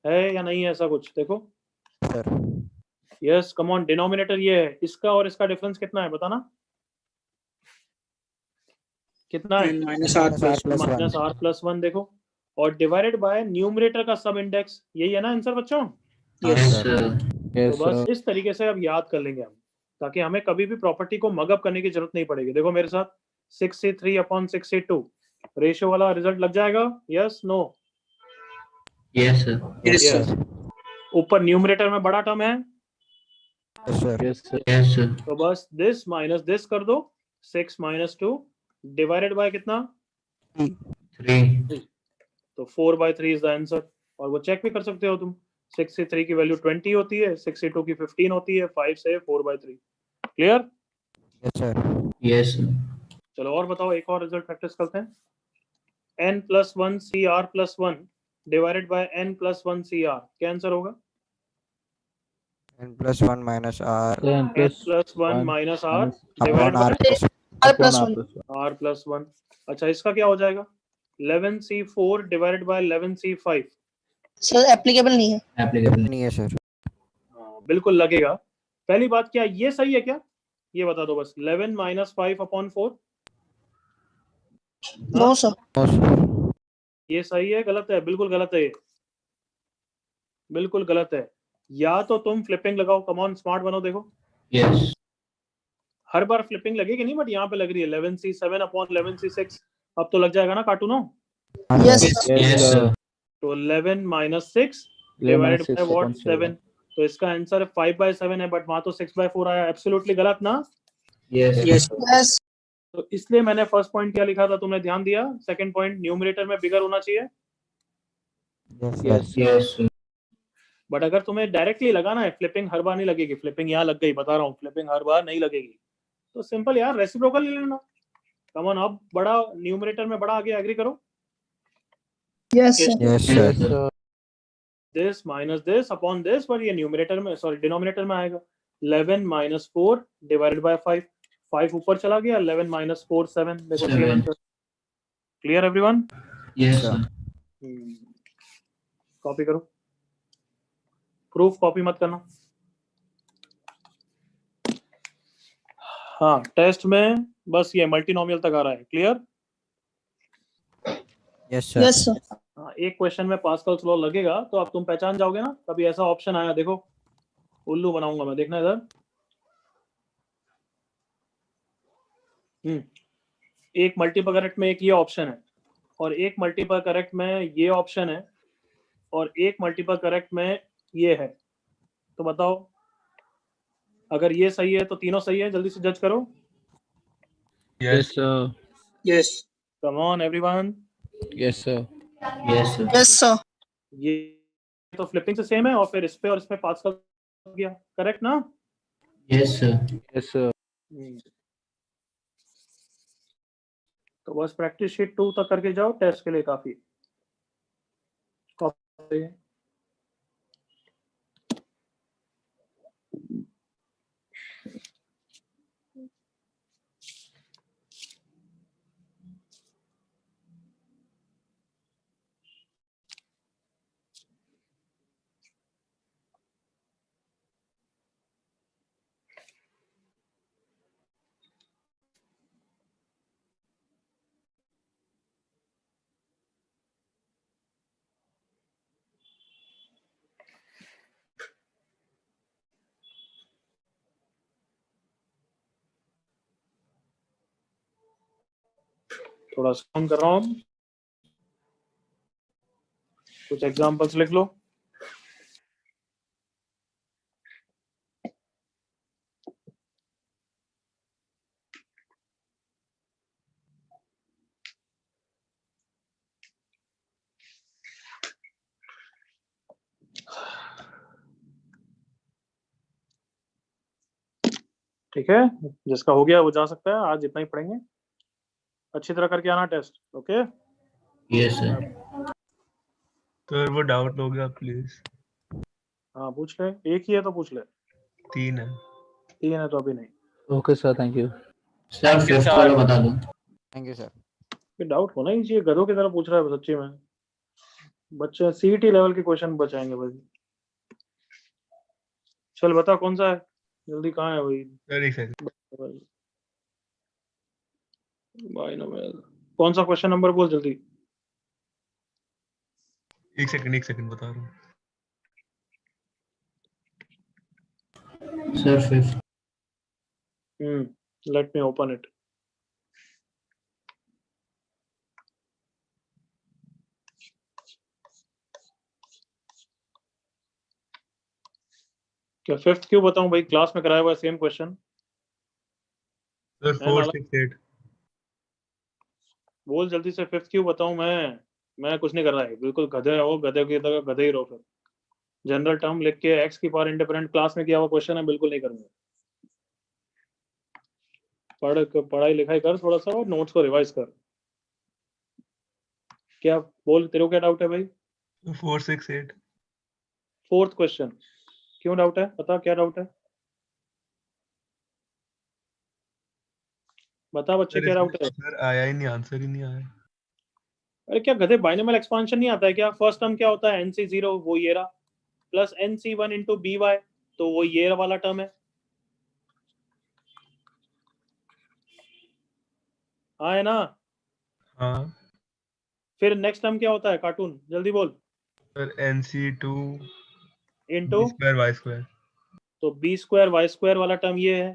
Speaker 1: है या नहीं है ऐसा कुछ, देखो।
Speaker 8: Sir
Speaker 1: yes come on, denominator ये है, इसका और इसका डिफरेंस कितना है बताना, कितना है?
Speaker 3: Minus r
Speaker 1: minus r plus 1, देखो, और डिवाइडेड बाय न्यूमरेटर का सब इंडेक्स, यही है ना आंसर बच्चों?
Speaker 6: यस
Speaker 1: तो बस इस तरीके से अब याद कर लेंगे हम, ताकि हमें कभी भी प्रॉपर्टी को मगअप करने की जरूरत नहीं पड़ेगी। देखो मेरे साथ 63/62 रेशियो वाला रिजल्ट लग जाएगा, यस नो?
Speaker 6: Yes
Speaker 1: yes. ऊपर न्यूमरेटर में बड़ा टर्म है,
Speaker 6: यस
Speaker 1: तो बस दिस माइनस दिस कर दो, 6 - 2 डिवाइडेड बाय कितना,
Speaker 6: 3
Speaker 1: तो 4/3 इज द आंसर। और वो चेक भी कर सकते हो तुम, 63 की वैल्यू 20 होती है, 62 की 15 होती है, 5 से 4/3। क्लियर?
Speaker 8: यस सर
Speaker 6: यस
Speaker 1: चलो और बताओ, एक और रिजल्ट प्रैक्टिस करते हैं। n+1 CR+1 divided by n+1 CR, क्या आंसर होगा?
Speaker 8: n+1 minus r
Speaker 1: n+1 minus r
Speaker 8: upon
Speaker 1: divided
Speaker 8: r
Speaker 1: by
Speaker 8: plus
Speaker 1: r+1। अच्छा इसका क्या हो जाएगा? 11C4 divided by 11C5।
Speaker 5: Sir applicable नहीं है।
Speaker 6: एप्लीकेबल
Speaker 8: नहीं है सर।
Speaker 1: बिल्कुल लगेगा। पहली बात, क्या ये सही है क्या, ये बता दो बस। 11 - 5/4
Speaker 5: नो सर।
Speaker 1: ये सही है गलत है? बिल्कुल गलत है, ये बिल्कुल गलत है। या तो तुम फ्लिपिंग लगाओ, कम ऑन स्मार्ट बनो, देखो
Speaker 6: यस
Speaker 1: हर बार फ्लिपिंग लगेगी नहीं, बट यहाँ पे लग रही है 11C7/11C6। अब तो लग जाएगा ना कार्टूनो?
Speaker 5: यस
Speaker 6: यस
Speaker 1: तो 11 - 6 डिवाइडेड बाय व्हाट, 7। तो इसका आंसर 5/7 है, बट वहां तो 6/4 आया। एब्सोल्युटली गलत ना?
Speaker 6: यस
Speaker 5: यस
Speaker 1: तो इसलिए मैंने फर्स्ट पॉइंट क्या लिखा था, तुमने ध्यान दिया? सेकंड पॉइंट न्यूमरेटर में बिगर होना चाहिए।
Speaker 8: यस
Speaker 6: यस
Speaker 1: बट अगर तुम्हें डायरेक्टली लगाना है, फ्लिपिंग हर बार नहीं लगेगी। फ्लिपिंग यहाँ लग गई, बता रहा हूँ, फ्लिपिंग हर बार नहीं लगेगी। तो सिंपल यार, रेसिप्रोकल ले लेना। कम ऑन, अब बड़ा न्यूमरेटर में बड़ा आगे, एग्री करो।
Speaker 5: Yes
Speaker 8: yes sir.
Speaker 1: This minus this upon this, पर ये न्यूमरेटर में, सॉरी डिनोमिनेटर में आएगा। 11 - 4 डिवाइडेड बाय 5। 5 ऊपर चला गया, 11 - 4 7। देखो same answer. Clear everyone?
Speaker 6: Yes
Speaker 1: copy करो, प्रूफ कॉपी मत करना। हाँ टेस्ट में बस ये मल्टीनोमियल तक आ रहा है। Clear?
Speaker 8: Yes sir.
Speaker 5: Yes sir.
Speaker 1: हाँ, एक क्वेश्चन में पास्कल्स लॉ लगेगा तो अब तुम पहचान जाओगे ना। कभी ऐसा ऑप्शन आया, देखो उल्लू बनाऊंगा मैं, देखना इधर। एक मल्टीपल करेक्ट में एक ये ऑप्शन है, और एक मल्टीपल करेक्ट में ये ऑप्शन है, और एक मल्टीपल करेक्ट में ये है। तो बताओ, अगर ये सही है तो तीनों सही है। जल्दी से जज करो।
Speaker 2: Yes
Speaker 3: yes
Speaker 1: come on everyone.
Speaker 6: Yes
Speaker 5: yes sir.
Speaker 1: ये तो फ्लिपिंग से सेम है, और फिर इस पे और इस पे पास्कल गया। करेक्ट ना?
Speaker 6: यस
Speaker 1: तो बस प्रैक्टिस शीट 2 तक करके जाओ, टेस्ट के लिए काफी। कॉपी थोड़ा कम कर रहा हूँ, कुछ एग्जांपल्स लिख लो। ठीक है, जिसका हो गया वो जा सकता है, आज इतना ही पढ़ेंगे, अच्छी तरह करके आना टेस्ट। Okay
Speaker 6: yes sir.
Speaker 2: तो वो डाउट हो गया प्लीज।
Speaker 1: हाँ पूछ ले, एक ही है तो पूछ ले,
Speaker 2: 3 है।
Speaker 1: 3 है तो अभी नहीं।
Speaker 7: Okay sir, thank you.
Speaker 6: Sir fifth वाला बता दो।
Speaker 8: Thank you sir.
Speaker 1: ये डाउट होना ही चाहिए, गधों की तरह पूछ रहा है सच्ची में। बच्चे सीईटी लेवल के क्वेश्चन बचाएंगे भाई। चल बता कौन सा है, जल्दी कहाँ है भाई।
Speaker 2: सर एक सेकंड।
Speaker 1: बाइनोमियल कौन सा क्वेश्चन नंबर बोल जल्दी।
Speaker 2: एक सेकंड बता रहा हूँ।
Speaker 6: Sir fifth.
Speaker 1: Let me open it. क्या फिफ्थ क्यों बताऊं भाई, क्लास में कराया हुआ सेम क्वेश्चन।
Speaker 2: सर 4 6 8।
Speaker 1: बोल जल्दी से, फिफ्थ क्यों बताऊं मैं कुछ नहीं कर रहा है, बिल्कुल गधे हो, गधे की तरह गधे ही रहो फिर। जनरल टर्म लिख के एक्स की पावर इंडिपेंडेंट क्लास में किया हुआ क्वेश्चन है, बिल्कुल नहीं करूंगा। पढ़ाई लिखाई कर थोड़ा सा और नोट्स को रिवाइज कर। क्या बोल, तेरे को क्या डाउट है भाई।
Speaker 2: 4 6 8।
Speaker 1: फोर्थ क्वेश्चन क्यों डाउट है, बता क्या डाउट है, बता बच्चे क्या डाउट है।
Speaker 2: सर आया ही नहीं, आंसर ही नहीं आया।
Speaker 1: अरे क्या गधे, बाइनोमियल एक्सपांशन नहीं आता है क्या। फर्स्ट टर्म क्या होता है, NC0 वो ये रहा, प्लस NC1 इंटू BY तो वो ये वाला टर्म है। हाँ है ना।
Speaker 2: हाँ
Speaker 1: फिर नेक्स्ट टर्म क्या होता है, कार्टून जल्दी बोल।
Speaker 2: Sir NC2
Speaker 1: into
Speaker 2: B² Y²।
Speaker 1: तो B² Y² वाला टर्म ये है।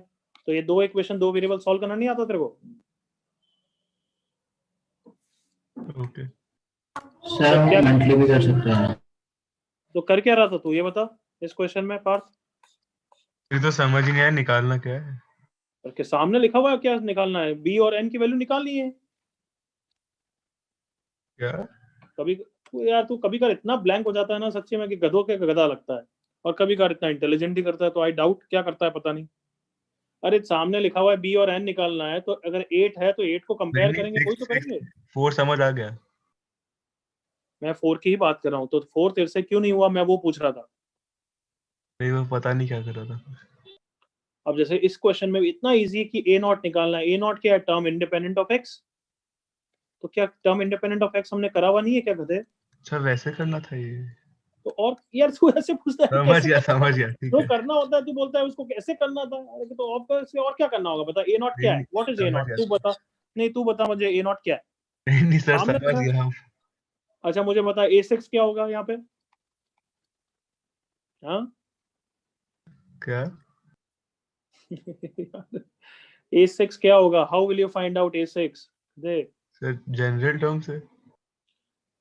Speaker 1: तो ये दो इक्वेशन, दो वेरिएबल सॉल्व करना नहीं आता तेरे को।
Speaker 2: ओके
Speaker 6: सर हम
Speaker 1: क्या
Speaker 6: मेंटली भी कर सकते हैं ना।
Speaker 1: तो कर क्या रहा था तू, ये बता इस क्वेश्चन में पार्थ।
Speaker 2: ये तो समझ ही नहीं आया निकालना क्या है।
Speaker 1: और के सामने लिखा हुआ है क्या निकालना है, B और N की वैल्यू निकालनी है।
Speaker 2: क्या
Speaker 1: कभी यार तू कभी कर इतना ब्लैंक हो जाता है ना सच्ची में कि गधों के गधा लगता है, और कभी कर इतना इंटेलिजेंट ही करता है, तो आई डाउट क्या करता है पता नहीं। अरे सामने लिखा हुआ है B और N निकालना है, तो अगर 8 है तो 8 को कंपेयर करेंगे, कोई तो करेंगे।
Speaker 2: 4 समझ आ गया।
Speaker 1: मैं 4 की ही बात कर रहा हूँ, तो 4 तेरे से क्यों नहीं हुआ, मैं वो पूछ रहा था।
Speaker 2: नहीं वो पता नहीं क्या कर रहा था।
Speaker 1: अब जैसे इस क्वेश्चन में भी इतना इजी है कि A0 निकालना है। A0 क्या है, टर्म इंडिपेंडेंट ऑफ x। तो क्या टर्म इंडिपेंडेंट ऑफ x हमने करा हुआ नहीं है क्या गधे।
Speaker 2: अच्छा वैसे करना था ये।
Speaker 1: तो और यार तू ऐसे पूछता है
Speaker 2: समझ
Speaker 1: कैसे
Speaker 2: गया
Speaker 1: करना
Speaker 2: समझ
Speaker 1: था?
Speaker 2: गया ठीक
Speaker 1: जो
Speaker 2: है।
Speaker 1: करना होता है तू बोलता है उसको कैसे करना था। अरे तो ऑब्वियसली और क्या करना होगा, बता A0 क्या है, व्हाट इज
Speaker 2: समझ
Speaker 1: A0
Speaker 2: गया।
Speaker 1: तू बता। नहीं तू बता मुझे A0 क्या है।
Speaker 2: नहीं सर
Speaker 1: सामने
Speaker 2: समझ
Speaker 1: लिखा है।
Speaker 2: गया हम।
Speaker 1: अच्छा मुझे बता A6 क्या होगा यहाँ पे। हाँ
Speaker 2: क्या
Speaker 1: A6 क्या होगा, how will you find out A6 they.
Speaker 2: Sir general term से।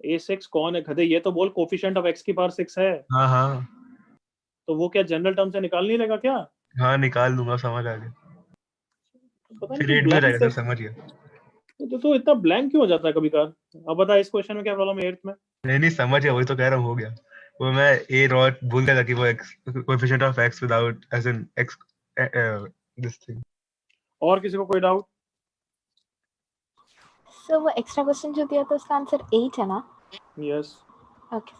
Speaker 1: A6 कौन है गधे, ये तो बोल कोफिशिएंट ऑफ x की पावर 6 है।
Speaker 2: हाँ हाँ
Speaker 1: तो वो क्या जनरल टर्म से निकाल नहीं लेगा क्या।
Speaker 2: हाँ निकाल दूंगा, समझ आ गया।
Speaker 1: पता नहीं
Speaker 2: फिर
Speaker 1: क्यों
Speaker 2: 8 में
Speaker 1: ब्लैंक
Speaker 2: रहेगा
Speaker 1: से
Speaker 2: सर, समझ गया।
Speaker 1: तो इतना ब्लैंक क्यों हो जाता है कभी कभार। अब बता इस क्वेश्चन में क्या प्रॉब्लम है 8th में।
Speaker 2: नहीं समझ गया, वही तो कह रहा हूँ हो गया। वो मैं ए रॉट भूल गया था कि वो x coefficient of x without as in x this thing.
Speaker 1: और किसी को कोई डाउट।
Speaker 10: सर वो एक्स्ट्रा क्वेश्चन जो दिया था उसका आंसर 8 है ना।
Speaker 1: Yes
Speaker 10: okay.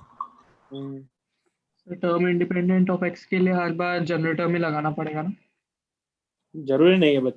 Speaker 4: Term independent of x के लिए हर बार जनरेटर में लगाना पड़ेगा ना।
Speaker 1: जरूरी नहीं है बच्चे।